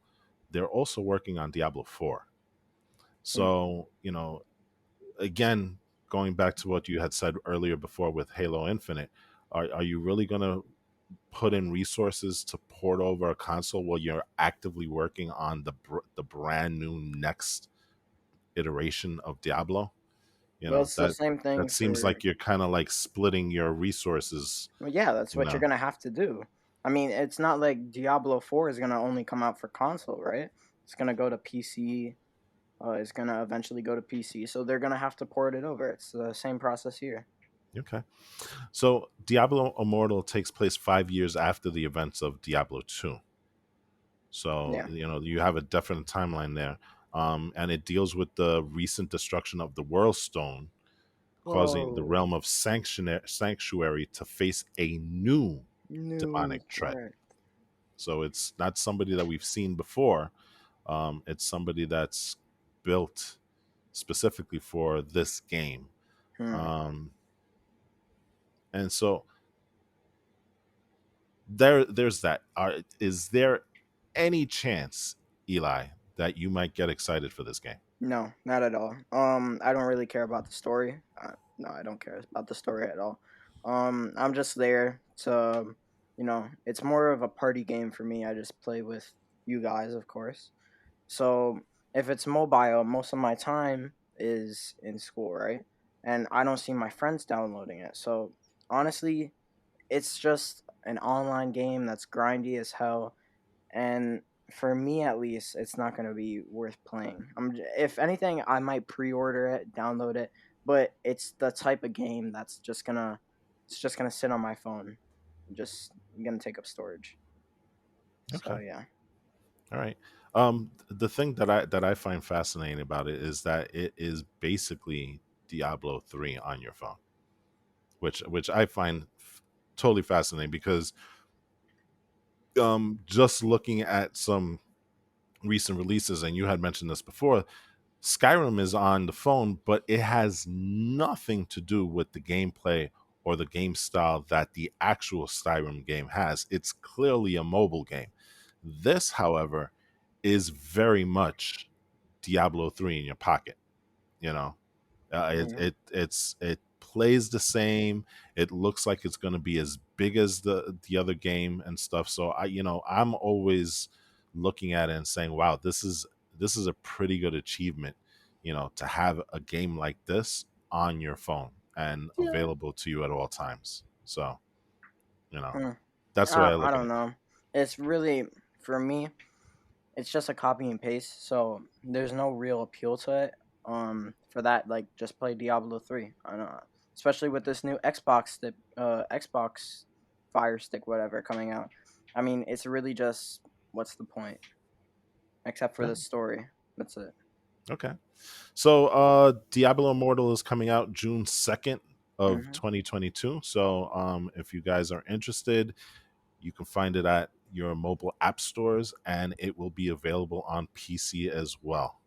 they're also working on Diablo 4.
Hmm.
So, again, going back to what you had said earlier before with Halo Infinite, are you really going to put in resources to port over a console while you're actively working on the brand new next iteration of Diablo?
Well, it's the
That
same thing
seems
for.
like you're kind of like splitting your resources,
Well, yeah, that's
you
what you're
know.
going to have to do. I mean, it's not like Diablo 4 is going to only come out for console, right? It's going to go to PC. It's going to eventually go to PC. So they're going to have to port it over. It's the same process here.
Okay. So Diablo Immortal takes place 5 years after the events of Diablo 2. So,
Yeah.
you have a definite timeline there. And it deals with the recent destruction of the World Stone, causing the
Whoa.
realm of sanctuary to face a new
New
demonic threat.
threat.
So it's not somebody that we've seen before. It's somebody that's built specifically for this game.
Hmm.
Um, and so there's that. Is there any chance, Eli, that you might get excited for this game?
No, not at all. I don't really care about the story. No, I don't care about the story at all. I'm just there to, it's more of a party game for me. I just play with you guys, of course. So if it's mobile, most of my time is in school, right? And I don't see my friends downloading it. So honestly, it's just an online game that's grindy as hell, and for me at least, it's not going to be worth playing. If anything, I might pre-order it, download it, but it's the type of game that's just gonna sit on my phone, just gonna take up storage. So
Okay.
yeah.
All right. The thing that I find fascinating about it is that it is basically Diablo 3 on your phone, which I find totally fascinating because just looking at some recent releases, and you had mentioned this before, Skyrim is on the phone, but it has nothing to do with the gameplay or the game style that the actual Skyrim game has. It's clearly a mobile game. This, however, is very much Diablo 3 in your pocket, you know.
Mhm.
It plays the same. It looks like it's going to be as big as the other game and stuff. So I'm always looking at it and saying, wow, this is a pretty good achievement, to have a game like this on your phone and
Yeah.
available to you at all times. So, you know,
Hmm.
that's the way I
I
look at
don't
it.
know. It's really, for me, it's just a copy and paste. So there's no real appeal to it. For that, like, just play Diablo 3. I don't know. Especially with this new Xbox Fire Stick, whatever, coming out. I mean, it's really just, what's the point? Except for
Yeah.
the story. That's it.
Okay. So Diablo Immortal is coming out June 2nd of
Hmm.
2022. So if you guys are interested, you can find it at your mobile app stores, and it will be available on PC as well.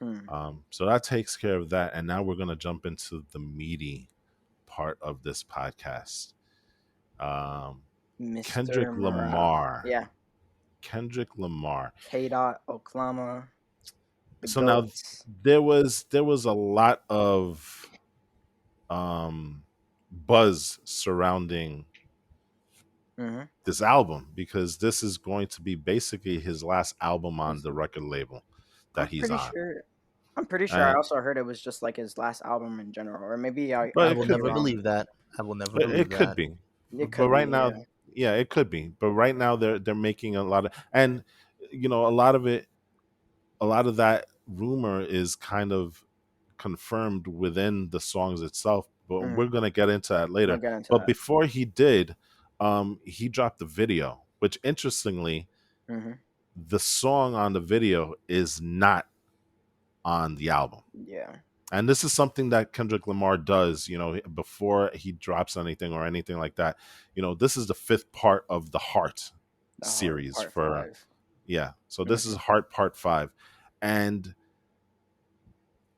Hmm.
So that takes care of that. And now we're going to jump into the meaty part of this podcast. Um,
Mr.
Kendrick
Morale.
Lamar.
Yeah.
Kendrick Lamar.
K. Dot, Oklahoma, the
So now
goats.
there was a lot of buzz surrounding
Hmm.
this album, because this is going to be basically his last album on
Is
the
it?
record label
I'm
that he's
pretty
on.
sure. I'm pretty sure. I
And
also heard it was just like his last album in general, or maybe
but
I
I
it
will
could be
could
never
be.
wrong.
believe that. I will never
It
believe
could
that.
be.
It
But
could
right
be,
now,
yeah.
yeah, it could be. But right now they're making a lot of, and a lot of it, a lot of that rumor is kind of confirmed within the songs itself, but we're
Mm,
going to get into that
we'll
later.
get into
But
that.
before he did, he dropped the video, which interestingly,
Hmm.
the song on the video is not on the album.
Yeah,
And this is something that Kendrick Lamar does, before he drops anything or anything like that. This is the fifth part of the Heart
the hard
series
part
for,
5.
yeah. So this is
Hmm.
Heart Part 5. And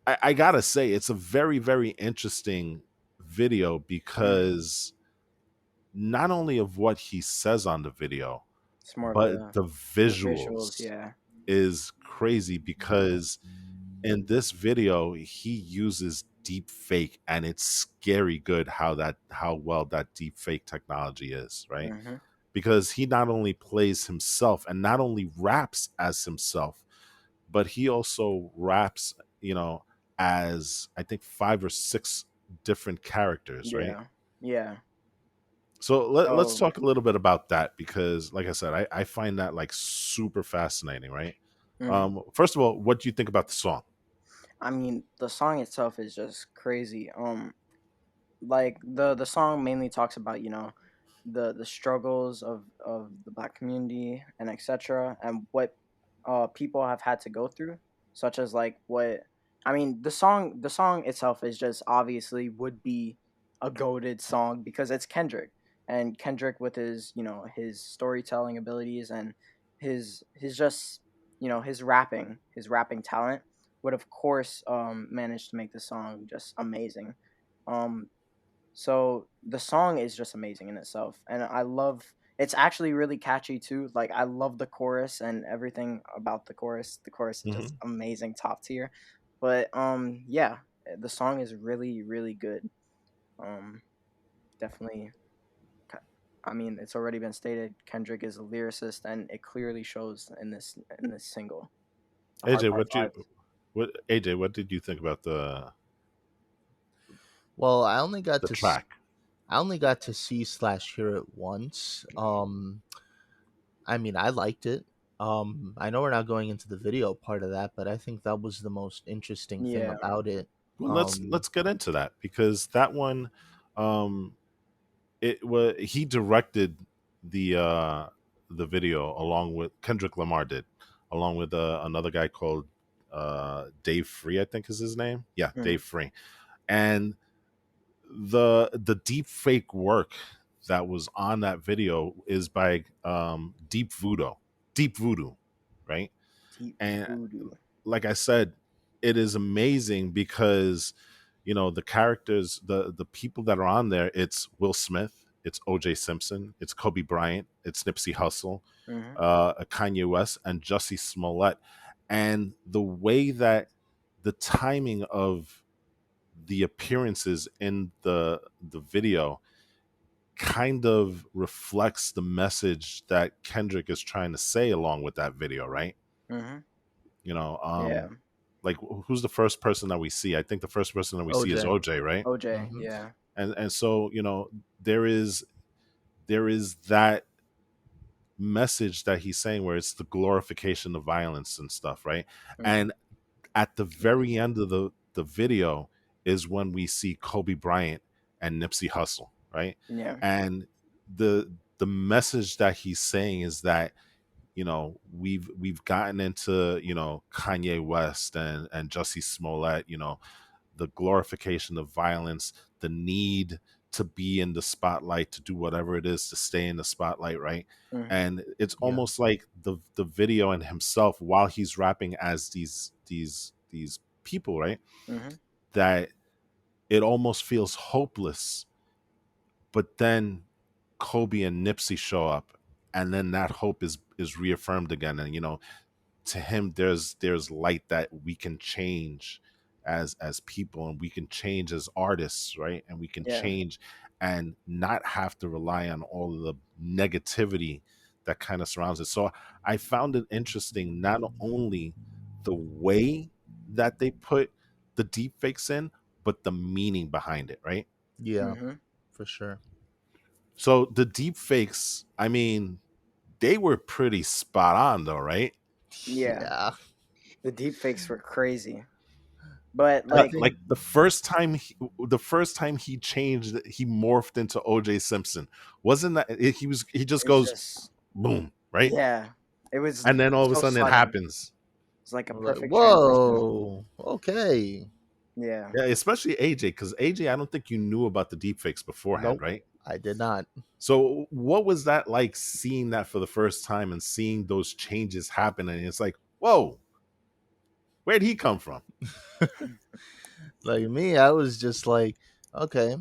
I gotta say, it's a very, very interesting video,
Mm.
because not only of what he says on the video,
It's more of
but the
the visuals.
visuals
Yeah.
is crazy, because in this video he uses deep fake, and it's scary good how well that deep fake technology is, right?
Hmm.
Because he not only plays himself and not only raps as himself, but he also raps, as I think 5 or 6 different characters, right?
Yeah. Yeah.
So let's
So,
talk a little bit about that, because like I said, I find that like super fascinating, right?
mhm.
First of all, what do you think about the song?
I mean, the song itself is just crazy. Like the song mainly talks about, the struggles of the black community and etc., and what people have had to go through, such as like what, I mean, the song itself is just obviously would be a goated song because it's Kendrick, and Kendrick with his, his storytelling abilities and his just, his rapping talent would of course manage to make the song just amazing. um so the song is just amazing in itself, and I love. It's actually really catchy too. Like, I love the chorus and everything about the chorus. The chorus is just
Hmm.
amazing, top tier. But yeah, the song is really really good. Um, definitely. Ca- I mean, it's already been stated. Kendrick is a lyricist, and it clearly shows in this single, the Hard
AJ,
Part Five.
what did you think about
Well,
the track?
I only got to see slash hear it once. I mean, I liked it. I know we're not going into the video part of that, but I think that was the most interesting thing
Yeah.
about it.
Well, let's
Um,
let's get into that, because that one, um, it was he directed the video, along with Kendrick Lamar did, along with another guy called Dave Free, I think is his name. Yeah,
Mm,
Dave Free. And the deep fake work that was on that video is by Deep Voodoo, right?
deep
And
voodoo.
like I said, it is amazing, because the characters, the people that are on there, it's Will Smith, it's OJ Simpson, it's Kobe Bryant, it's Nipsey Hussle,
Hmm.
Kanye West, and Jussie Smollett. And the way that the timing of the appearances in the video kind of reflects the message that Kendrick is trying to say along with that video, right?
Mhm.
You know,
Yeah.
like who's the first person that we see? I think the first person that we see is
OJ.
OJ, right?
OJ.
Hmm.
Yeah.
And so, you know, there is that message that he's saying where it's the glorification of violence and stuff, right?
Mhm.
And at the very end of the video is when we see Kobe Bryant and Nipsey Hussle, right?
Yeah.
And the message that he's saying is that, you know, we've gotten into, you know, Kanye West and Jussie Smollett, you know, the glorification of violence, the need to be in the spotlight, to do whatever it is to stay in the spotlight, right?
Mhm.
And it's
Yeah.
almost like the video and himself while he's rapping as these people, right?
Mhm.
That it almost feels hopeless, but then Kobe and Nipsey show up, and then that hope is reaffirmed again. And you know, to him there's light that we can change as people, and we can change as artists, right? And we can
Yeah.
change and not have to rely on all of the negativity that kind of surrounds it. So I found it interesting, not only the way that they put the deep fakes in, but the meaning behind it, right?
Yeah,
Mhm.
for sure.
So the deep fakes, I mean, they were pretty spot on though, right?
Yeah.
Yeah.
The deep fakes were crazy. But
I
Like,
like,
think
the first time he changed, he morphed into OJ Simpson. Wasn't that he just
it's
goes
just,
boom, right?
yeah. It was
And then all of a
so
sudden it
sudden.
happens.
It's like a
I'm like,
perfect transition.
whoa, okay.
Yeah.
Yeah, especially AJ, because AJ, I don't think you knew about the deepfakes beforehand,
Nope,
right?
I did not.
So what was that like, seeing that for the first time and seeing those changes happen? And it's like, whoa, where'd he come from?
Like me, I was just like, okay,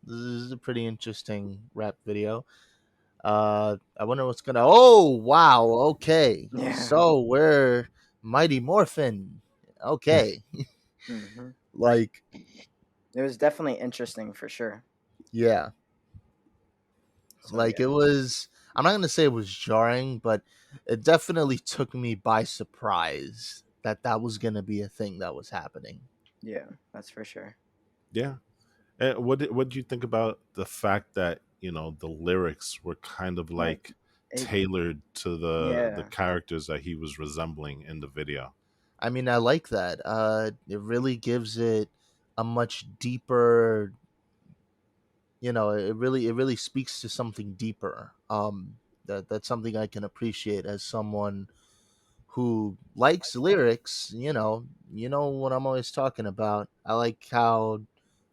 this is a pretty interesting rap video. I wonder what's gonna. Oh wow, okay.
Yeah.
So we're Mighty Morphin. Okay,
Mhm.
like
It was definitely interesting for sure.
yeah,
So
like it
yeah.
was. I'm not gonna say it was jarring, but it definitely took me by surprise that that was gonna be a thing that was happening.
Yeah, that's for sure.
Yeah. And what do you think about the fact that, you know, the lyrics were kind of
Like
like
it,
tailored to the
yeah.
characters that he was resembling in the video?
I mean, I like that. It really gives it a much deeper. It really speaks to something deeper. That's something I can appreciate as someone who likes lyrics. You know what I'm always talking about. I like how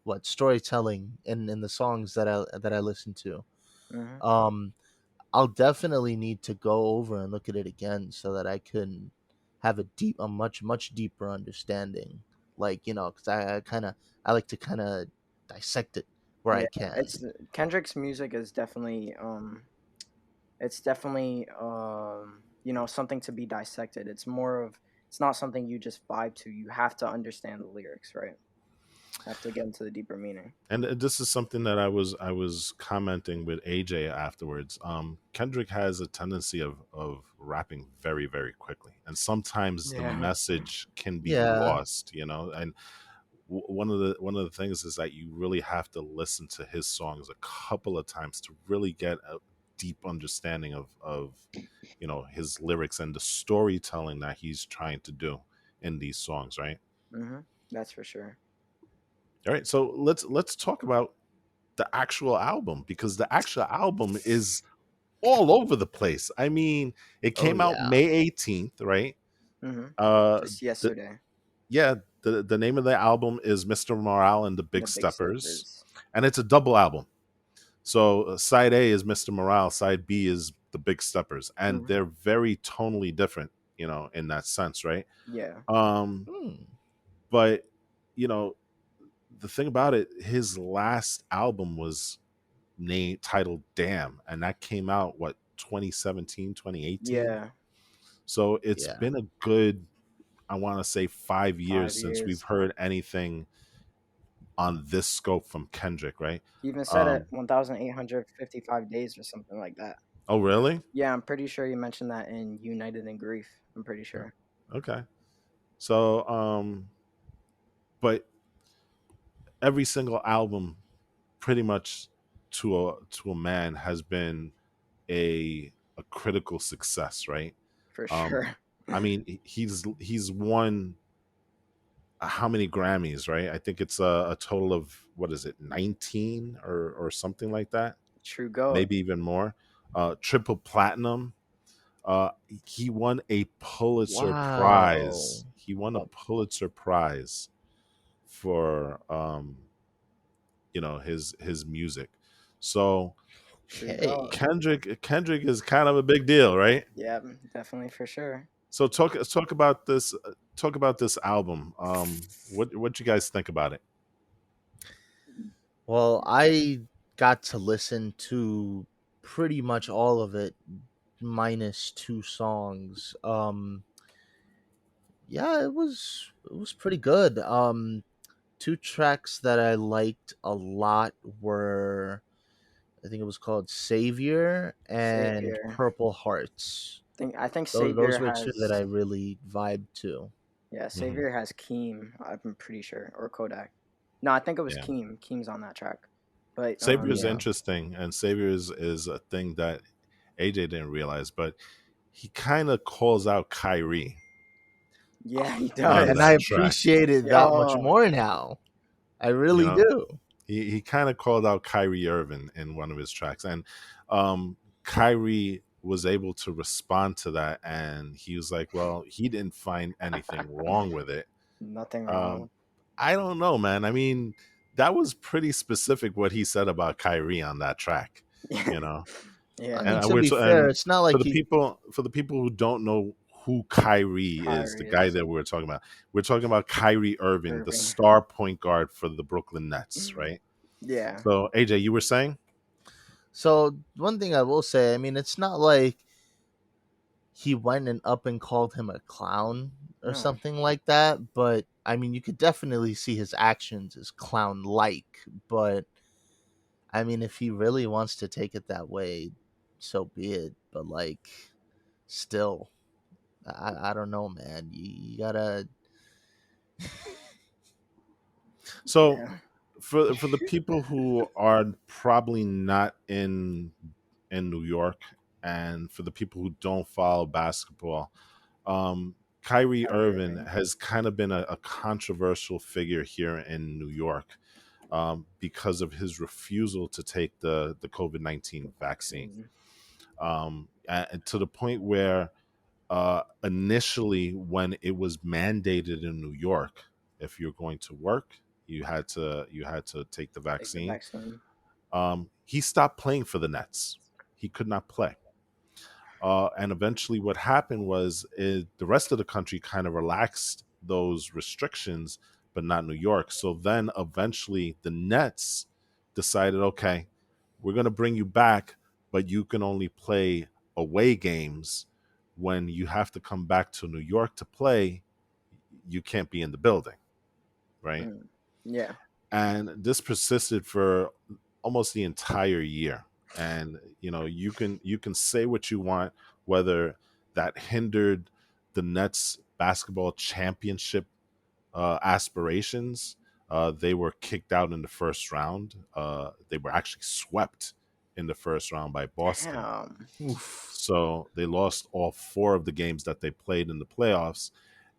what storytelling in the songs that I listen to.
Mhm.
Um, I'll definitely need to go over and look at it again so that I can have a much deeper understanding. Like because I like to kind of dissect it where
Yeah,
I can.
it's Kendrick's music is definitely it's definitely something to be dissected. It's more of, it's not something you just vibe to. You have to understand the lyrics, right? Have to get into the deeper meaning.
And this is something that I was commenting with AJ afterwards. Kendrick has a tendency of rapping very, very quickly, and sometimes the
Yeah.
message can be
Yeah,
lost. You know, and one of the things is that you really have to listen to his songs a couple of times to really get a deep understanding of you know, his lyrics and the storytelling that he's trying to do in these songs, right?
Mhm. That's for sure.
All right, so let's talk about the actual album, because the actual album is all over the place. I mean, it
oh
came out
yeah,
May 18th, right?
Mhm.
uh
Just
the,
yesterday,
yeah, the name of the album is Mr. Morale and the
the
Big
big
Steppers,
steppers.
and it's a double album. So side A is Mr. Morale, side B is the Big Steppers, and
Mhm.
they're very tonally different, you know, in that sense, right?
Yeah.
um
hmm.
but you know, the thing about it, his last album was named titled Damn, and that came out what, 2017, 2018.
Yeah.
So it's
Yeah,
been a good, I want to say, 5 years
5
since we've
years.
heard anything on this scope from Kendrick, right?
He even said it
Um,
1,855 days or something like that.
oh, really?
Yeah, I'm pretty sure you mentioned that in United in Grief. I'm pretty
Oh,
sure.
okay. So, but every single album, pretty much to a man, has been a critical success, right?
For
Um,
sure.
I mean, he's won how many Grammys, right? I think it's a total of what is it, 19 or something like that,
True goat.
maybe even more. Triple platinum. Uh, he won a Pulitzer
Wow.
Prize. He won a
Uh,
Pulitzer Prize for his music. So
True goat.
Okay.
Kendrick is kind of a big deal, right?
Yeah, definitely for sure.
So talk about this. Talk about this album. What you guys think about it?
Well, I got to listen to pretty much all of it minus two songs. Yeah, it was pretty good. Two tracks that I liked a lot were, I think it was called Savior and
Savior.
Purple Hearts.
I think
Those
Savior
were two that I
has
really vibed to.
yeah,
Hmm.
Savior has Keem, I'm pretty sure, or Kodak. No, I think it was
Yeah,
Keem. Keem's on that track. But
Savior is
Yeah.
interesting, and Savior is a thing that AJ didn't realize, but he kind of calls out Kyrie
yeah, he
on
And I
does.
that track.
appreciate it that much
Oh,
more now. I
You
really
know,
do.
he kind of called out Kyrie Irving in one of his tracks, and Kyrie was able to respond to that, and he was like, "Well, he didn't find anything wrong with it."
nothing
Um,
wrong.
I don't know, man. I mean, that was pretty specific what he said about Kyrie on that track,
Yeah.
you know.
I
Yeah.
mean,
And
to
we're
be fair,
and
it's not
for
like
the
he.
people who don't know who Kyrie is, the
Kyrie
guy
is
that we're talking about, we're talking about Kyrie Irving, the
Irving.
star point guard for the Brooklyn Nets, right?
Yeah.
So AJ, you were saying?
So one thing I will say, I mean, it's not like he went and up and called him a clown or
No.
something like that, but I mean, you could definitely see his actions as clown-like. But I mean, if he really wants to take it that way, so be it. But like, still, I don't know, man. You gotta.
So
Yeah.
for the people who are probably not in New York, and for the people who don't follow basketball, Kyrie
Kyrie
Irving
Irving.
has kind of been a controversial figure here in New York, because of his refusal to take the COVID-19 vaccine,
Vaccine.
and to the point where initially, when it was mandated in New York, if you're going to work, you had to take the
Take the
vaccine.
vaccine.
He stopped playing for the Nets. He could not play. And eventually, what happened was the rest of the country kind of relaxed those restrictions, but not New York. So then eventually, the Nets decided, okay, we're going to bring you back, but you can only play away games. When you have to come back to New York to play, you can't be in the building, right?
Mm. Yeah.
And this persisted for almost the entire year. And you can say what you want, whether that hindered the Nets basketball championship aspirations. They were kicked out in the first round. They were actually swept in the first round by Boston.
Damn.
Oof.
So they lost all four of the games that they played in the playoffs.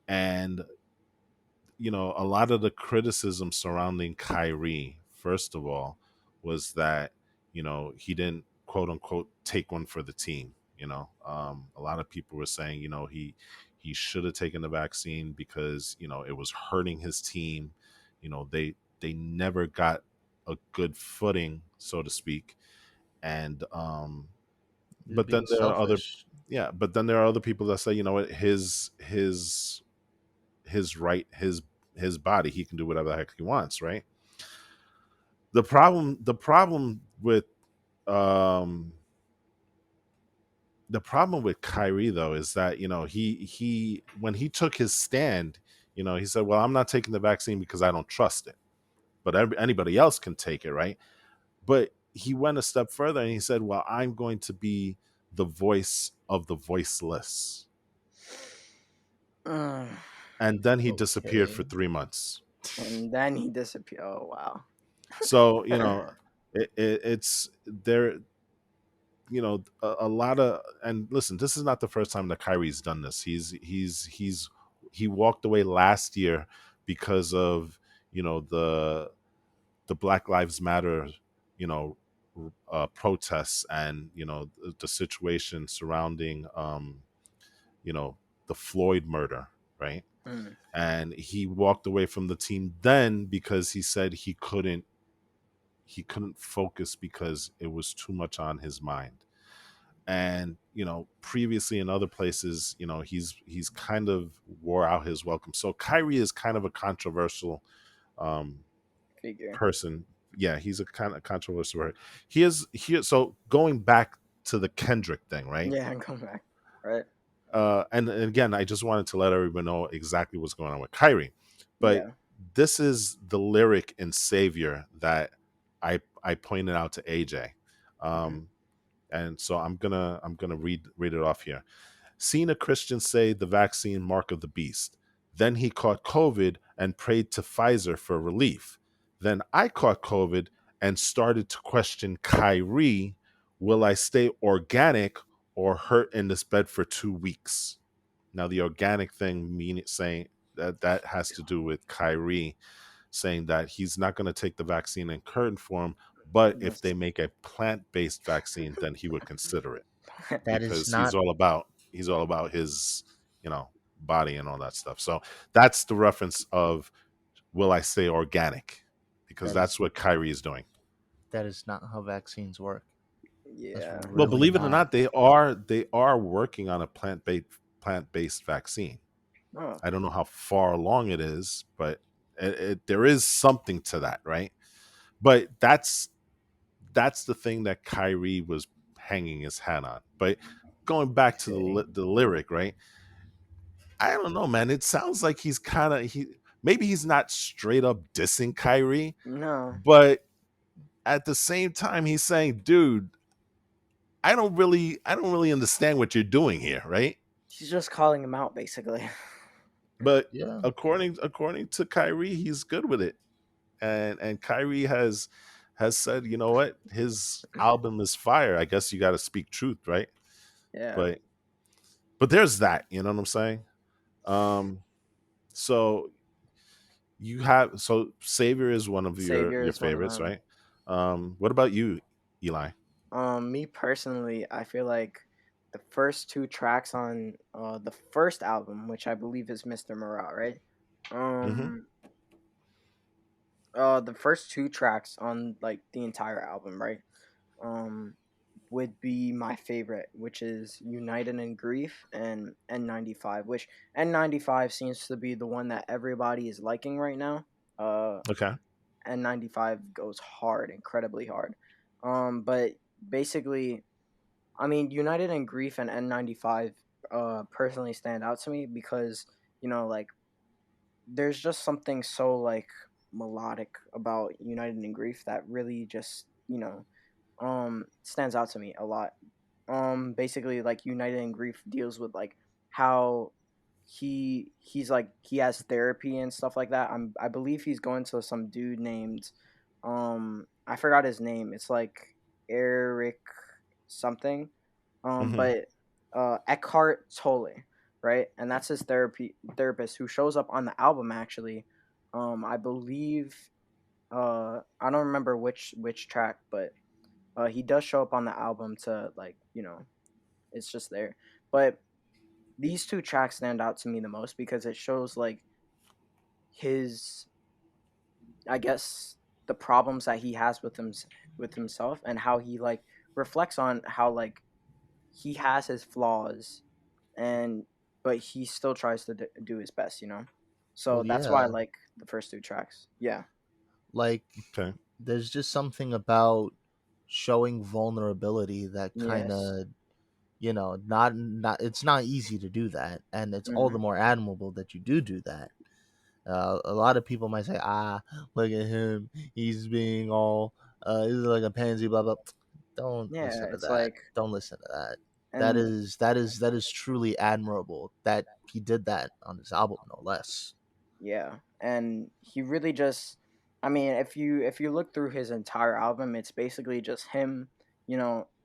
And a lot of the criticism surrounding Kyrie, first of all, was that, he didn't quote unquote take one for the team. A lot of people were saying, he should have taken the vaccine because, it was hurting his team. They never got a good footing, so to speak. And
You're
but then
being
there are other
selfish.
yeah, but then there are other people that say, what, his right, his body, he can do whatever the heck he wants, right? Um the problem with Kyrie, though, is that, he, when he took his stand, he said, well, I'm not taking the vaccine because I don't trust it, but anybody else can take it, right? But he went a step further and he said, well, I'm going to be the voice of the voiceless.
Mm.
And then he disappeared for
Okay.
3 months.
And then he disappeared. Oh wow.
So, it's there, a lot of, and listen, this is not the first time that Kyrie's done this. He walked away last year because of, the Black Lives Matter, you know, protests, and the situation surrounding, you know, the Floyd murder, right?
Mm.
And he walked away from the team then because he said he couldn't focus because it was too much on his mind. And previously in other places, he's kind of wore out his welcome. So Kyrie is kind of a controversial um
Figure.
person. Yeah, he's a kind of controversial person. So going back to the Kendrick thing, right?
Yeah, come back. Right.
And again, I just wanted to let everyone know exactly what's going on with Kyrie. But
Yeah.
this is the lyric in Savior that I pointed out to AJ.
Hmm.
And so I'm gonna read it off here. Seen a Christian say the vaccine mark of the beast. Then he caught COVID and prayed to Pfizer for relief. Then I caught COVID and started to question Kyrie. Will I stay organic or hurt in this bed for 2 weeks? Now the organic thing saying that has to do with Kyrie saying that he's not going to take the vaccine in current form, but if they
Yes.
make a plant-based vaccine, then he would consider it
That is
because
not
he's all about his body and all that stuff. So that's the reference of will I say organic, because
that is
that's what Kyrie is doing.
that is not how vaccines work. That's
Yeah.
Well,
really
believe it or
not.
not, they are working on a plant-based vaccine.
Oh.
I don't know how far along it is, but there is something to that, right? But that's the thing that Kyrie was hanging his hat on. But going back to
Okay.
the lyric, right? I don't know, man. It sounds like he's kind of maybe he's not straight up dissing Kyrie,
No.
but at the same time he's saying, dude, I don't really understand what you're doing here, right?
He's just calling him out, basically.
But
Yeah.
according to Kyrie, he's good with it. And Kyrie has said, you know what, his album is fire. I guess you got to speak truth, right?
Yeah.
But there's that, you know what I'm saying? Um, so so Savior is one of your
Savior
your
is one of
favorites,
them.
right? What about you, Eli?
Me personally, I feel like the first two tracks on the first album, which I believe is Mr. Marat, right?
Mm-hmm.
Um, the first two tracks on like the entire album, right? Um, would be my favorite, which is United in Grief and N95, which N95 seems to be the one that everybody is liking right now. Uh,
Okay.
N95 goes hard, incredibly hard. But basically, I mean, United in Grief and N95 personally stand out to me because, like there's just something so like melodic about United in Grief that really just, stands out to me a lot. Basically like United in Grief deals with like how he's like he has therapy and stuff like that. I believe he's going to some dude named I forgot his name. It's like Eric something.
Mm-hmm.
But Eckhart Tolle, right? And that's his therapist who shows up on the album actually. I believe I don't remember which track, but he does show up on the album to like, it's just there. But these two tracks stand out to me the most because it shows like his, I guess, the problems that he has with himself and how he like reflects on how like he has his flaws and but he still tries to do his best. So
Well,
that's why I
yeah.
like the first two tracks. Yeah.
Like,
Okay.
there's just something about showing vulnerability that kind
Yes.
of, not it's not easy to do that, and it's all the
Hmm.
more admirable that you do that. A lot of people might say, look at him, he's being all, he's like a pansy, blah blah. Don't
Yeah,
listen to
it's
that.
like,
Don't listen to that.
and
That is truly admirable that he did that on this album, no less.
yeah, and he really just, I mean, if you look through his entire album, it's basically just him.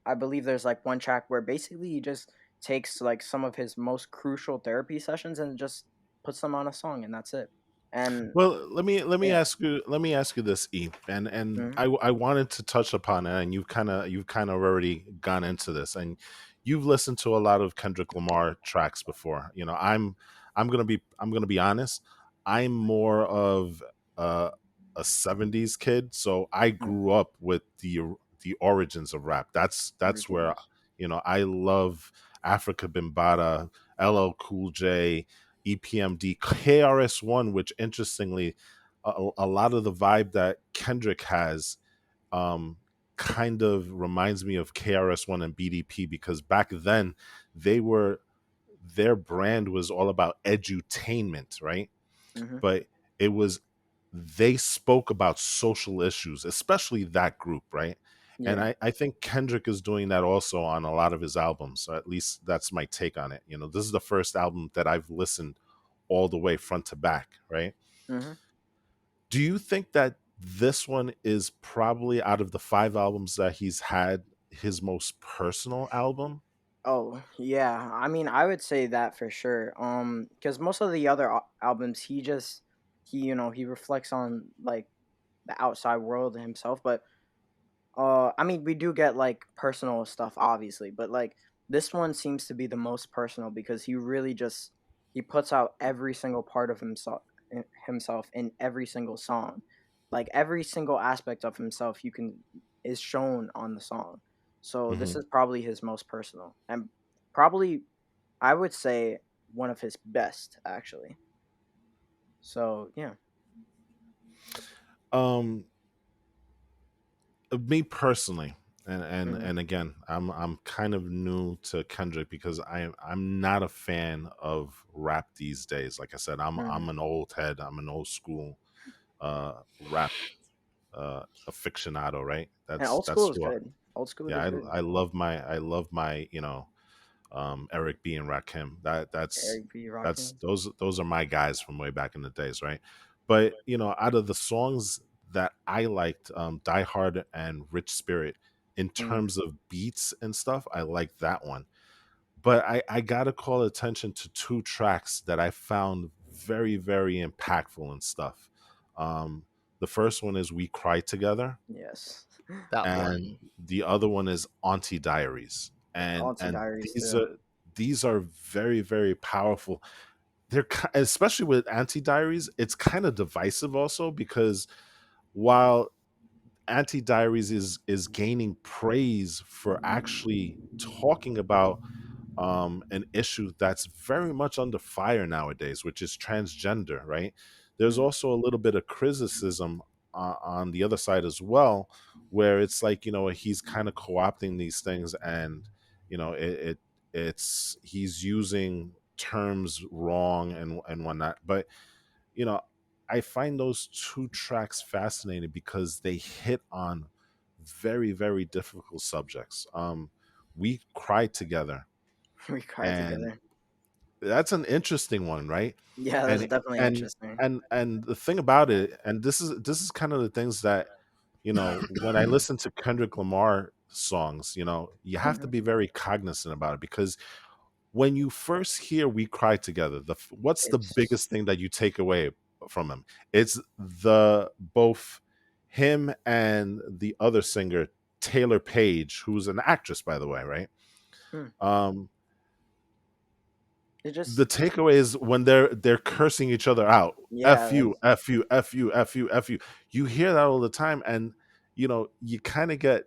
I believe there's like one track where basically he just takes like some of his most crucial therapy sessions and just puts them on a song, and that's it. And
Well, let me
yeah,
ask you this, E, and
mhm,
I wanted to touch upon it, and you've kind of already gone into this, and you've listened to a lot of Kendrick Lamar tracks before. I'm gonna be honest. I'm more of uh, a '70s kid, so I
mm,
grew up with the origins of rap.
the
That's where
beginnings.
I love Africa Bimbada, LL Cool J, EPMD, KRS-One, which interestingly, a lot of the vibe that Kendrick has um, kind of reminds me of KRS-One and BDP, because back then they were their brand was all about edutainment, right?
Hmm.
But it was they spoke about social issues, especially that group, right? And
Yeah.
I think Kendrick is doing that also on a lot of his albums. So at least that's my take on it. This is the first album that I've listened all the way front to back, right?
Hmm.
Do you think that this one is probably, out of the five albums that he's had, his most personal album?
Oh, yeah. I mean, I would say that for sure. Because most of the other albums, he reflects on like the outside world himself, but I mean, we do get like personal stuff, obviously, but like this one seems to be the most personal because he really just he puts out every single part of himself in every single song, like every single aspect of himself you can is shown on the song. So this
Hmm.
is probably his most personal and probably I would say one of his best actually. So yeah.
Um, me personally,
Hmm.
and again, I'm kind of new to Kendrick because I'm not a fan of rap these days. Like I said, I'm
Hmm.
an old head. I'm an old school rap aficionado, right?
And
That's
old
that's
school is
who.
good. Old school
Yeah,
is good.
I love my Eric B and Rakim.
Eric B.
That's
Rakim.
those are my guys from way back in the days, right? But out of the songs that I liked, Die Hard and Rich Spirit, in
Mm.
terms of beats and stuff, I like that one. But I gotta call attention to two tracks that I found very, very impactful and stuff. The first one is We Cry Together,
Yes.
That
and
one.
the other one is Auntie Diaries. and
Auntie
and
Diaries
these
too.
are these are very, very powerful. Especially with Auntie Diaries, it's kind of divisive also, because while Auntie Diaries is gaining praise for actually talking about an issue that's very much under fire nowadays, which is transgender, right? There's
Mm.
also a little bit of criticism on the other side as well, where it's like, he's kind of co-opting these things, and it's he's using terms wrong and whatnot. But you know, I find those two tracks fascinating because they hit on very, very difficult subjects. We Cried Together,
We cried
and
together.
that's an interesting one, right?
Yeah, that's
and
definitely
and
interesting.
and the thing about it, and this is kind of the things that, when I listen to Kendrick Lamar songs, you have to
Mhm.
be very cognizant about it, because when you first hear We Cry Together, what's the
It's
biggest thing that you take away from him? It's the both him and the other singer, Taylor Page, who's an actress, by the way, right?
hmm,
um
it just
the takeaway is when they're cursing each other out.
yeah,
F you, F you, F you, F you, F you. You hear that all the time, and you kind of get,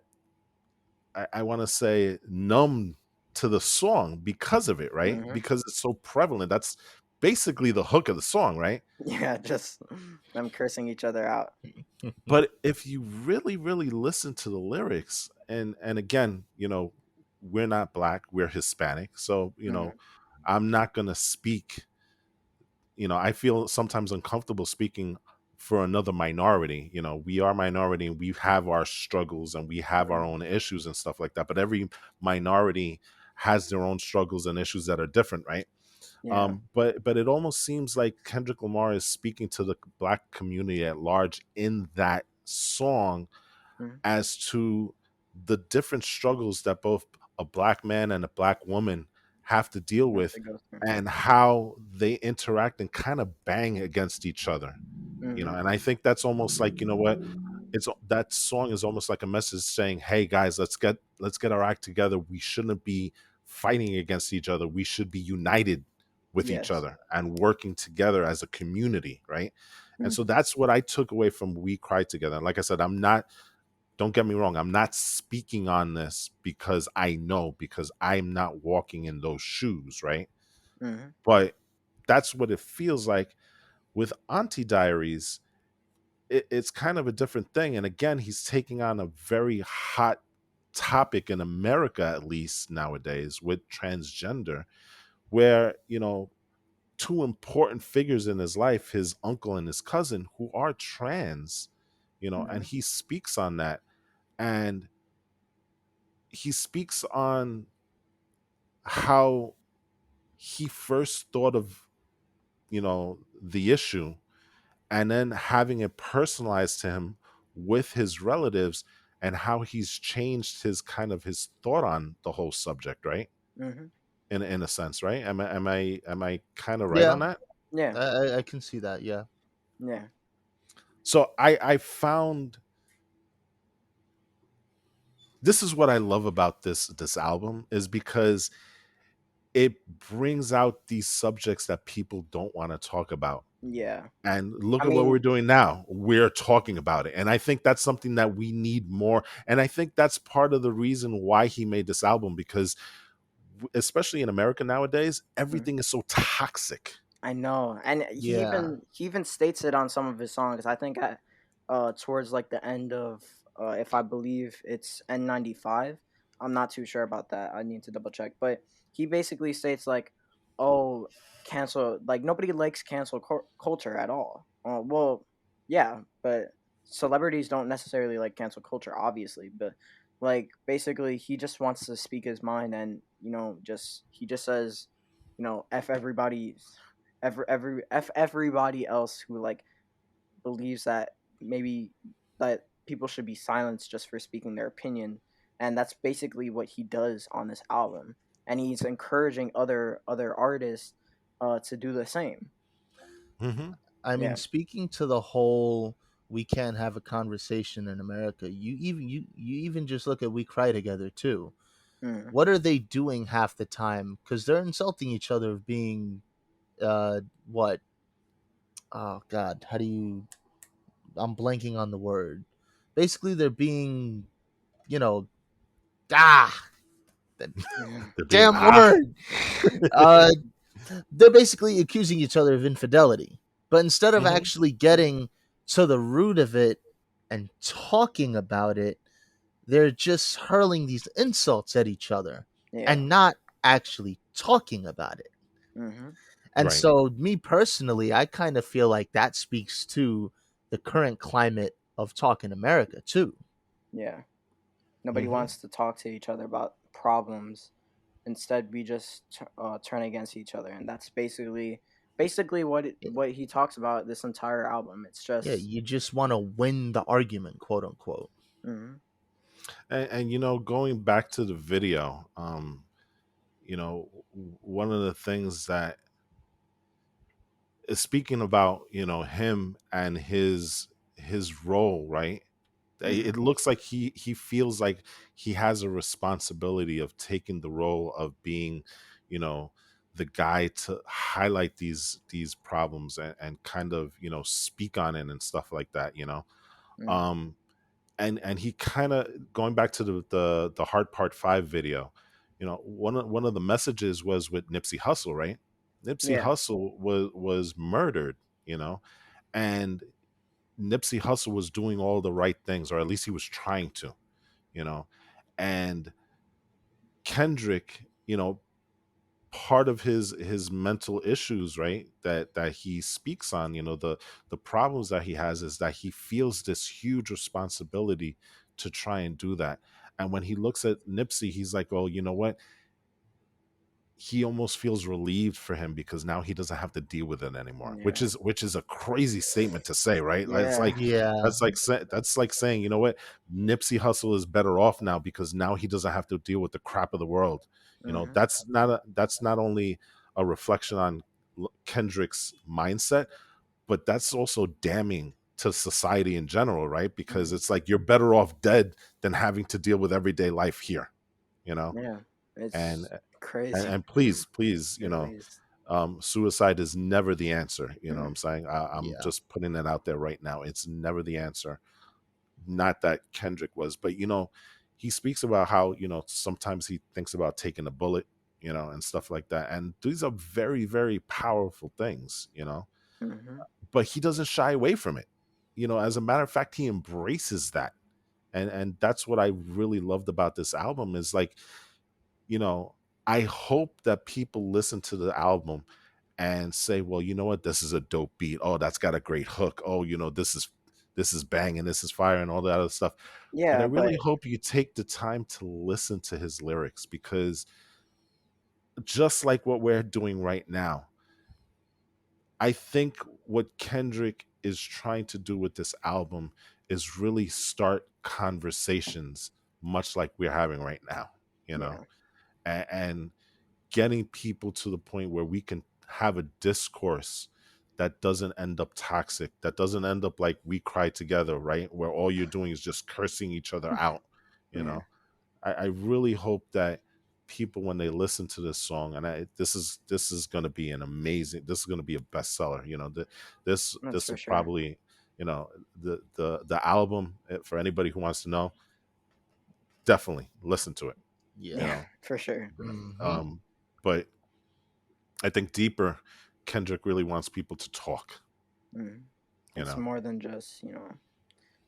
I want to say, numb to the song because of it, right?
hmm.
Because it's so prevalent. That's basically the hook of the song, right?
Yeah, just them cursing each other out.
But if you really, really listen to the lyrics, and again, we're not black, we're Hispanic, so
Hmm.
I'm not gonna speak, I feel sometimes uncomfortable speaking for another minority. We are minority and we have our struggles and we have our
Right.
own issues and stuff like that. But every minority has their own struggles and issues that are different, right?
Yeah.
But it almost seems like Kendrick Lamar is speaking to the black community at large in that song
Mhm.
as to the different struggles that both a black man and a black woman have to deal
Have
with,
to go through.
and how they interact and kind of bang against each other.
Mhm.
And I think that's almost like, what, it's that song is almost like a message saying, hey guys, let's get our act together. We shouldn't be fighting against each other. We should be united with each
Yes.
other and working together as a community, right? And so
Mhm.
that's what I took away from We Cry Together. And like I said, don't get me wrong, I'm not speaking on this because I know, because I'm not walking in those shoes, right?
Mhm.
But that's what it feels like with Auntie Diaries. It's kind of a different thing. And again, he's taking on a very hot topic in America, at least nowadays, with transgender, where, two important figures in his life, his uncle and his cousin, who are trans, and
Mhm.
he speaks on that. And he speaks on how he first thought of, the issue, and then having it personalized to him with his relatives, and how he's changed his thought on the whole subject, right?
Mhm.
In a sense, right? Am I kind of right
Yeah,
on that?
Yeah.
I can see that. Yeah.
Yeah.
So I found, this is what I love about this album, is because it brings out these subjects that people don't want to talk about.
Yeah.
And look
I
at what we're
mean,
doing now. We're talking about it. And I think that's something that we need more. And I think that's part of the reason why he made this album, because especially in America nowadays,
mhm.
everything is so toxic.
I know, and
Yeah.
he even states it on some of his songs. I think at towards like the end of if I believe it's N95. I'm not too sure about that. I need to double check. But he basically states like, "Oh, cancel like nobody likes culture at all." Well, yeah, but celebrities don't necessarily like cancel culture, obviously. But like basically, he just wants to speak his mind, and just he just says, f everybody everybody else who like believes that maybe that people should be silenced just for speaking their opinion, and that's basically what he does on this album, and he's encouraging other artists to do the same.
Hmm.
I mean,
Yeah.
speaking to the whole we can't have a conversation in America, you even just look at We Cry Together too.
Mm.
What are they doing half the time? Because they're insulting each other of being what? Oh God, how do you? I'm blanking on the word. Basically, they're being, you know, ah, the
They're being
damn word. Uh, they're basically accusing each other of infidelity. But instead of
Hmm.
actually getting to the root of it and talking about it, they're just hurling these insults at each other
Yeah.
and not actually talking about it.
Hmm.
And
Right.
so, me personally, I kind of feel like that speaks to the current climate of talk in America, too.
Yeah. Nobody
Hmm.
wants to talk to each other about problems. Instead, we just turn against each other, and that's basically what he talks about this entire album. It's
Yeah,
just.
you just want to win the argument, quote unquote.
Mhm.
And going back to the video, one of the things that is speaking about, him and his role, right? It
Mhm.
looks like he feels like he has a responsibility of taking the role of being, you know the guy to highlight these problems, and kind of, speak on it and stuff like that.
Mhm.
um and he kind of, going back to the Hard Part 5 video, one of the messages was with Nipsey Hussle, right? Nipsey
Yeah.
Hussle was murdered, you know and Nipsey Hussle was doing all the right things, or at least he was trying to, you know and Kendrick, part of his mental issues, right, that he speaks on, the problems that he has is that he feels this huge responsibility to try and do that. And when he looks at Nipsey, he's like, well, you know what, he almost feels relieved for him because now he doesn't have to deal with it anymore, which
Yeah.
is a crazy statement to say, right? Like, it's
Yeah.
like
Yeah.
that's like saying, you know what, Nipsey Hussle is better off now because now he doesn't have to deal with the crap of the world.
Hmm.
That's not only a reflection on Kendrick's mindset, but that's also damning to society in general, right? Because
Hmm.
it's like you're better off dead than having to deal with everyday life here, you know.
Yeah.
and
It's
and,
crazy.
and please,
Say the least.
suicide is never the answer. You know what
Mm.
I'm saying? I'm
Yeah.
just putting it out there right now. It's never the answer. Not that Kendrick was, but he speaks about how sometimes he thinks about taking a bullet, and stuff like that. And these are very, very powerful things.
Hmm.
But he doesn't shy away from it. As a matter of fact, he embraces that. And that's what I really loved about this album is like, you know, I hope that people listen to the album and say, well, you know what, this is a dope beat. Oh, that's got a great hook. Oh, this is banging, this is fire, and all that other stuff. But I
Yeah, but
really hope you take the time to listen to his lyrics, because just like what we're doing right now, I think what Kendrick is trying to do with this album is really start conversations much like we're having right now, you know,
yeah.
and getting people to the point where we can have a discourse that doesn't end up toxic, that doesn't end up like We Cry Together, right? Where all you're doing is just cursing each other out, you
Yeah.
know. I really hope that people, when they listen to this song, and this is going to be this is going to be a bestseller.
That's
This
for
will
sure.
probably, the album, for anybody who wants to know, definitely listen to it. You
Yeah,
Yeah.
know,
for sure.
Hmm.
um, but I think deeper, Kendrick really wants people to talk.
Mm.
You
It's
know,
more than just,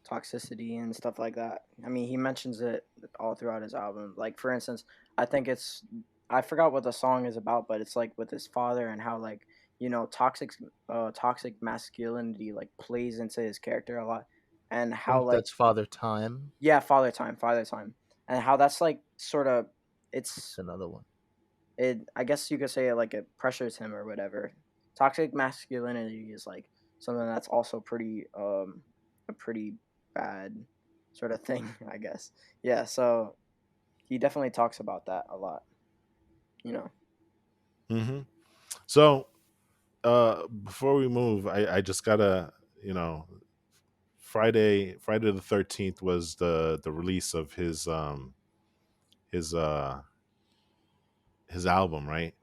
toxicity and stuff like that. I mean, he mentions it all throughout his album. Like, for instance, I think I forgot what the song is about, but it's like with his father and how, like, toxic masculinity like plays into his character a lot, and
I
how
think
like,
that's Father Time.
yeah, father time, and how that's like sort of,
It's
it's
another one.
it. I guess you could say it like it pressures him or whatever. Toxic masculinity is like something that's also pretty a pretty bad sort of thing, I guess. Yeah, so he definitely talks about that a lot. You know.
hmm so before we move, I just gotta, you know, Friday the 13th was the release of his uh his album, right?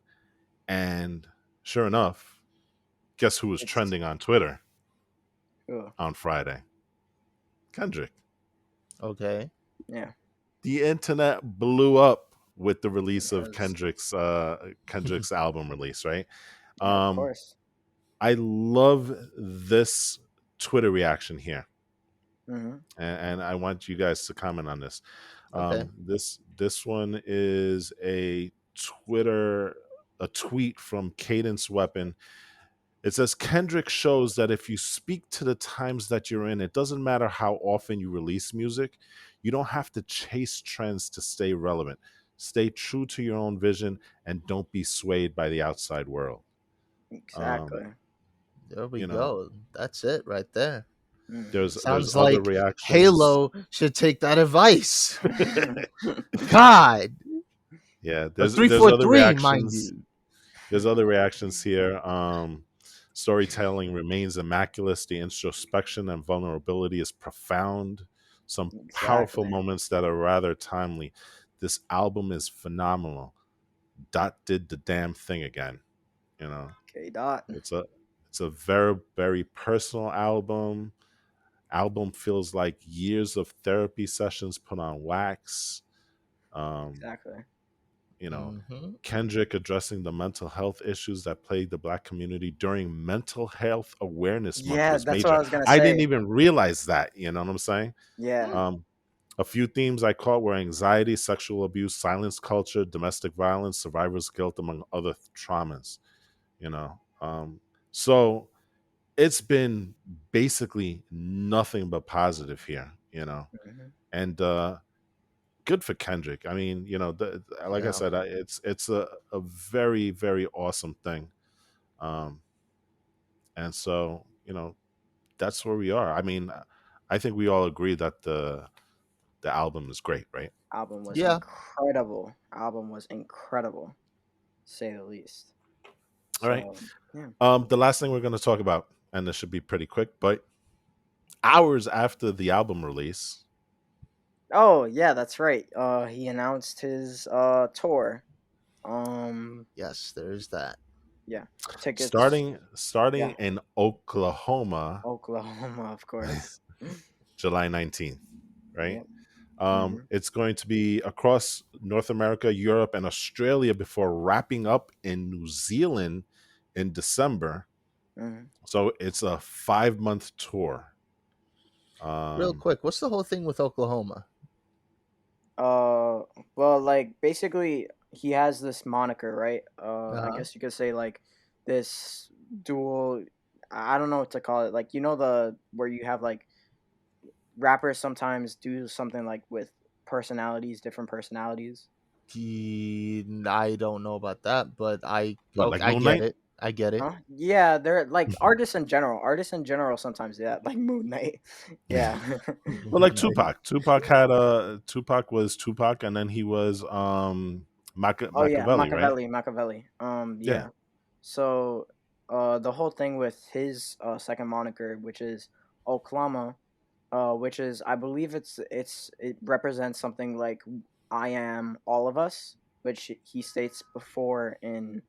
And sure enough, guess who was
It's
trending on Twitter
cool.
on Friday? Kendrick.
Okay.
Yeah.
The internet blew up with the release of
Because
Kendrick's album release, right?
yeah, of
Um,
course.
I love this Twitter reaction here,
Hmm.
and I want you guys to comment on this.
Okay.
This one is a tweet from Cadence Weapon. It says Kendrick shows that if you speak to the times that you're in, it doesn't matter how often you release music. You don't have to chase trends to stay relevant. Stay true to your own vision and don't be swayed by the outside world. Um,
Exactly.
There we
you know,
go. That's it right there.
there's
Sounds
other
like
reactions.
Halo should take that advice. God.
Yeah,
A
there's other
343, mind
reactions.
you.
There's other reactions here. Storytelling remains immaculate. The introspection and vulnerability is profound. Some powerful
Exactly.
moments that are rather timely. This album is phenomenal. Dot did the damn thing again. You know,
K dot.
it's a it's a very, very personal album. Album feels like years of therapy sessions put on wax. Um,
Exactly.
you know,
Hmm.
Kendrick addressing the mental health issues that plague the Black community during Mental Health Awareness Month
Yeah,
was
that's what
major.
I was gonna
I didn't
say.
even realize that. You know what I'm saying?
Yeah.
Um, A few themes I caught were anxiety, sexual abuse, silence culture, domestic violence, survivor's guilt, among other traumas. You know, so it's been basically nothing but positive here.
Mhm.
And good for Kendrick. I mean, like I
Yeah.
said, it's a very very awesome thing. Um, and so that's where we are. I mean, I think we all agree that the album is great, right?
Album was
Yeah.
incredible. Album was incredible, to say the least.
All right.
So yeah.
The last thing we're going to talk about, and this should be pretty quick, but hours after the album release,
Oh yeah, that's right. He announced his tour. Um,
Yes, there's that.
yeah, tickets.
starting
Yeah,
in Oklahoma,
Oklahoma, of course.
July 19th, right?
Yep. Hmm.
It's going to be across North America, Europe, and Australia before wrapping up in New Zealand in December.
Hmm.
So it's a 5-month tour.
Real
Um,
quick, what's the whole thing with Oklahoma?
Uh, well, like basically, he has this moniker, right? I
Uh-huh.
guess you could say like this dual. I don't know what to call it. Like the where you have like rappers sometimes do something like with personalities, different personalities.
I don't know about that, but
what, like
I
Moon
get
Knight?
it. I get it.
Huh? Yeah, they're like artists in general. Artists in general sometimes do that, like Moon Knight. Yeah.
Well, like
Nice.
Tupac. Tupac was Tupac, and then he was
Oh yeah,
Machiavelli, right?
Machiavelli.
Yeah.
Yeah. So, the whole thing with his second moniker, which is Oklahoma, which is I believe it represents something like I am all of us, which he states before in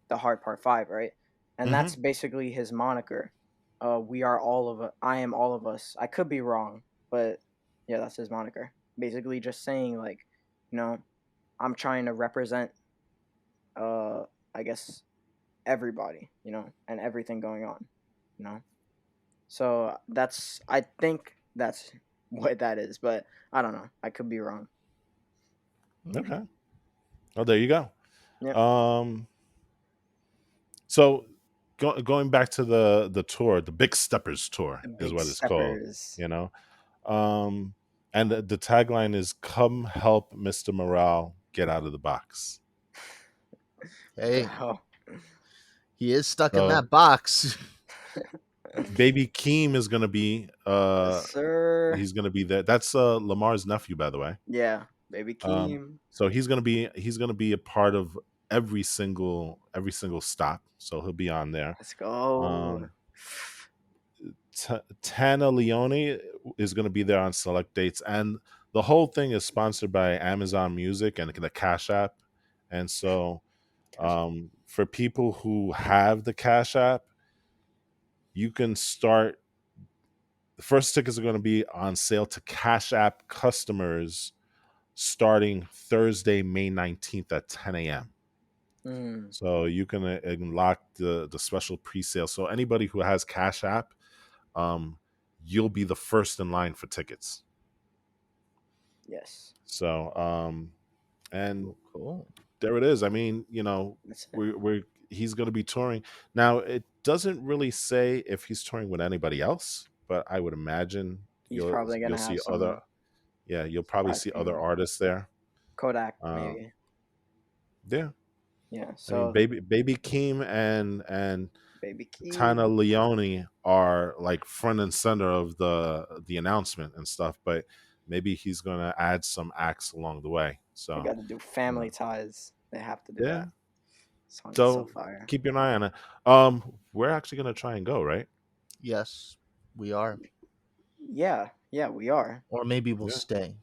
the Heart Part 5, right? And
Hmm.
that's basically his moniker. We are all of I am all of us. I could be wrong, but yeah, that's his moniker. Basically, just saying like, you know, I'm trying to represent, uh, I guess everybody, and everything going on, you know. So I think that's what that is, but I don't know. I could be wrong.
Mm.
Okay. Oh, there you go.
Yep.
Um, so going back to the tour, the Big Steppers tour
The
is
big
what it's called.
steppers.
You know, um, and the tagline is "Come help Mr. Morale get out of the box."
What the
Hey,
hell?
he is stuck in
So
that box.
Baby Keem is gonna be
Yes, sir.
he's gonna be there. That's Lamar's nephew, by the way.
Yeah, baby Keem.
So he's gonna be a part of every single stop. So he'll be on there.
Let's go.
Um, Tana Leone is going to be there on select dates, and the whole thing is sponsored by Amazon Music and the Cash App. And so,
Cash App.
for people who have the Cash App, you can start. The first tickets are going to be on sale to Cash App customers starting Thursday, May 19th at 10 a.m.
Mm,
So you can unlock the special pre-sale. So anybody who has Cash App, um, you'll be the first in line for tickets.
yes.
So, and
Cool, cool.
there it is. I mean,
That's it.
we're he's going to be touring now. It doesn't really say if he's touring with anybody else, but I would imagine
He's
you'll
probably
you'll
gonna
see
have
other.
some
Yeah, you'll probably
surprise
see other
people.
artists there.
Kodak,
Um,
maybe.
yeah,
Yeah.
I mean,
So
baby Keem and
baby
Tana
Keem.
Leone are like front and center of the announcement and stuff, but maybe he's gonna add some acts along the way.
They
So,
got to do family ties. They have to do
yeah.
that. Song is so
So
fire.
keep your eye on it. We're actually gonna try and go, right?
Yes, we are.
Yeah, yeah, we are.
Or maybe we'll
Yeah.
stay.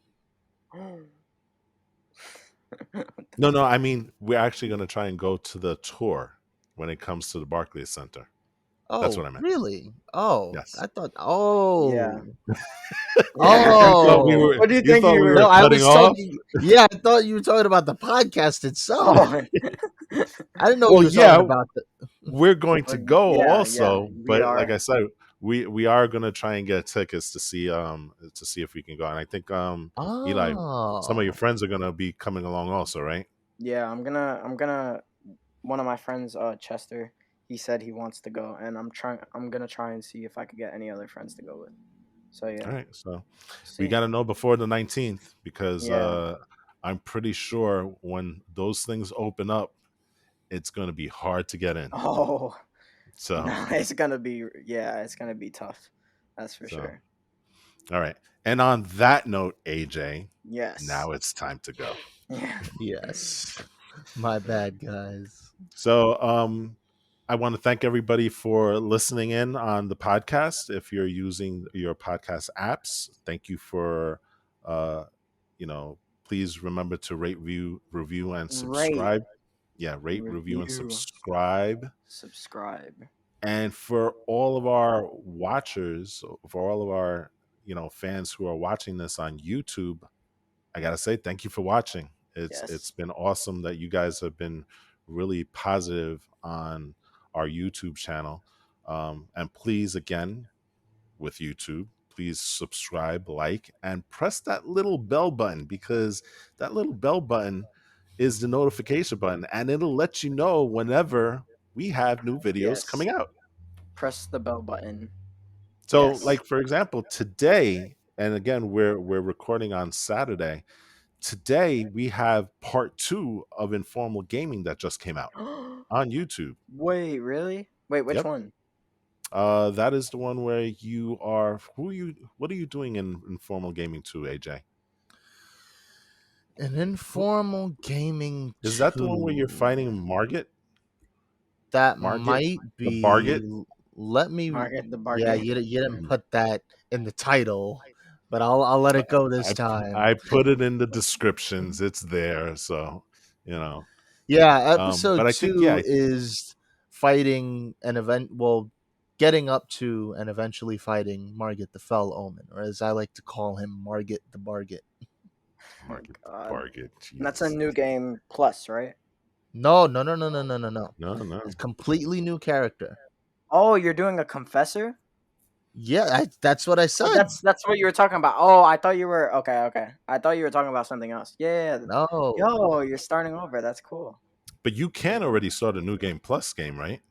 No, no. I mean, we're actually gonna try and go to the tour when it comes to the Barclays Center. That's
Oh,
what I meant.
really? Oh,
Yes.
I thought.
Yeah,
Oh,
yeah.
You thought we
oh.
were.
What do you
You
think
thought
you
we
No,
were
were?
I
cutting
was
off.
talking. Yeah, I thought you were talking about the podcast itself.
Oh,
I didn't know you
Well,
were talking
yeah,
about the.
we're going to go
yeah, yeah.
also,
We
but like
are.
I said, we are gonna try and get tickets to see if we can go. And I think Eli, some of your
Oh,
friends are gonna be coming along also, right?
Yeah, I'm gonna one of my friends, Chester, he said he wants to go, and I'm gonna try and see if I could get any other friends to go with. So
All
yeah,
right, so we
see.
got to know before the 19th because
Yeah.
I'm pretty sure when those things open up, it's gonna be hard to get in.
Oh
So
no, it's gonna be, yeah, it's gonna be tough. That's for
so
sure.
all right. And on that note, AJ,
Yes.
now it's time to go.
Yeah.
yes. My bad, guys.
So I want to thank everybody for listening in on the podcast. If you're using your podcast apps, thank you for uh you know, please remember to review and
Rate,
subscribe. Yeah, rate, review and
review,
subscribe.
subscribe.
And for all of our watchers, for all of our, fans who are watching this on YouTube, I gotta say thank you for watching. It's
Yes.
been awesome that you guys have been really positive on our YouTube channel. And please, again, with YouTube, please subscribe, like, and press that little bell button because that little bell button is the notification button, and it'll let you know whenever we have new videos
Yes.
coming out.
Press the bell button.
So,
Yes.
like for example, today, and again, we're recording on Saturday. Today we have part 2 of Informal Gaming that just came out on YouTube.
Wait, really? Wait, which
Yep.
one?
That is the one where you are. What are you doing in Informal Gaming 2, AJ?
An informal gaming
Is that the one where you're
2.
fighting Margit?
That
Margit,
might
the
be.
Bargit.
Let me.
Market the
Yeah,
bargain.
you didn't put that in the title, but I'll let it go this time.
I put it in the descriptions. It's there, so you know.
Yeah,
But
episode
I think yeah,
2 is fighting an event. Well, getting up to and eventually fighting Margit the Fell Omen, or as I like to call him, Margit the Bargit.
Oh
Margit the
God.
Bargit.
And that's a
Jesus,
new game plus, right?
No, no, no, no, no, no, no, no.
no,
It's
no.
completely new character.
Oh, you're doing a confessor?
Yeah, that's what I
Oh,
said.
that's what you were talking about. Oh, I thought you were okay, okay. I thought you were talking about something else. Yeah.
No.
Yo, you're starting over. That's cool.
But you can already start a new game plus game, right?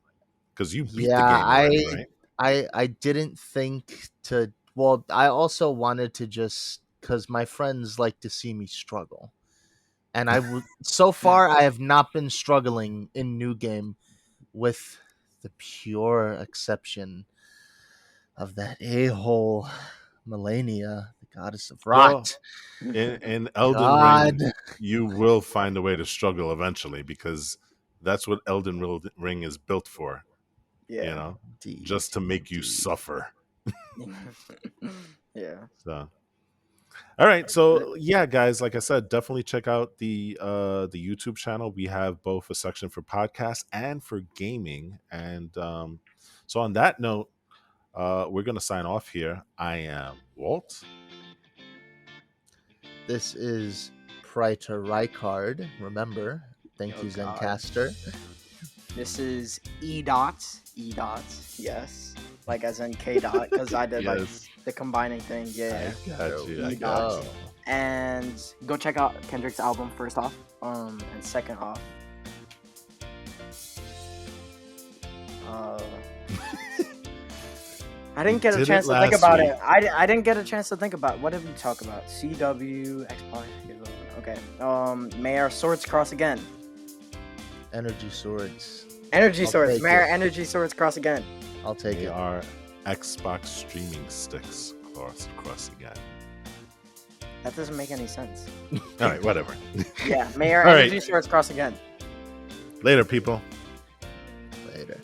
Because you beat the
Yeah,
game already, right?
I didn't think to. Well, I also wanted to just because my friends like to see me struggle, and so far I have not been struggling in new game, with the pure exception of that a-hole Melania, the goddess of
Well,
rot.
in Elden
God,
Ring, you will find a way to struggle eventually because that's what Ring is built for, you
Yeah.
know,
indeed,
just to make you
indeed.
suffer.
Yeah.
So, all right.
But
So, yeah, guys, like I said, definitely check out the YouTube channel. We have both a section for podcasts and for gaming. And so, on that note, we're gonna sign off here. I am Walt.
This is Praetor Rykard. Remember, thank
oh
you,
God.
Zencaster.
This is E dots. E dots. Yes. Like as in K dot, because I did like
Yes,
the combining thing. Yeah.
I got
There
you.
we
I
E
got
dots.
you.
go.
And go check out Kendrick's album first off. And second off. Uh I didn't get a
did
chance
it
to think
last
about
week.
it. I didn't get a chance to think about what did we talk about? CW X Power. Okay. May our swords cross again.
Energy swords.
Energy
I'll
swords.
take
May our
it.
energy swords cross again.
I'll take
They
it.
are Xbox streaming sticks cross again.
That doesn't make any sense.
All right, whatever.
Yeah. May our
All right.
energy swords cross again.
Later, people.
Later.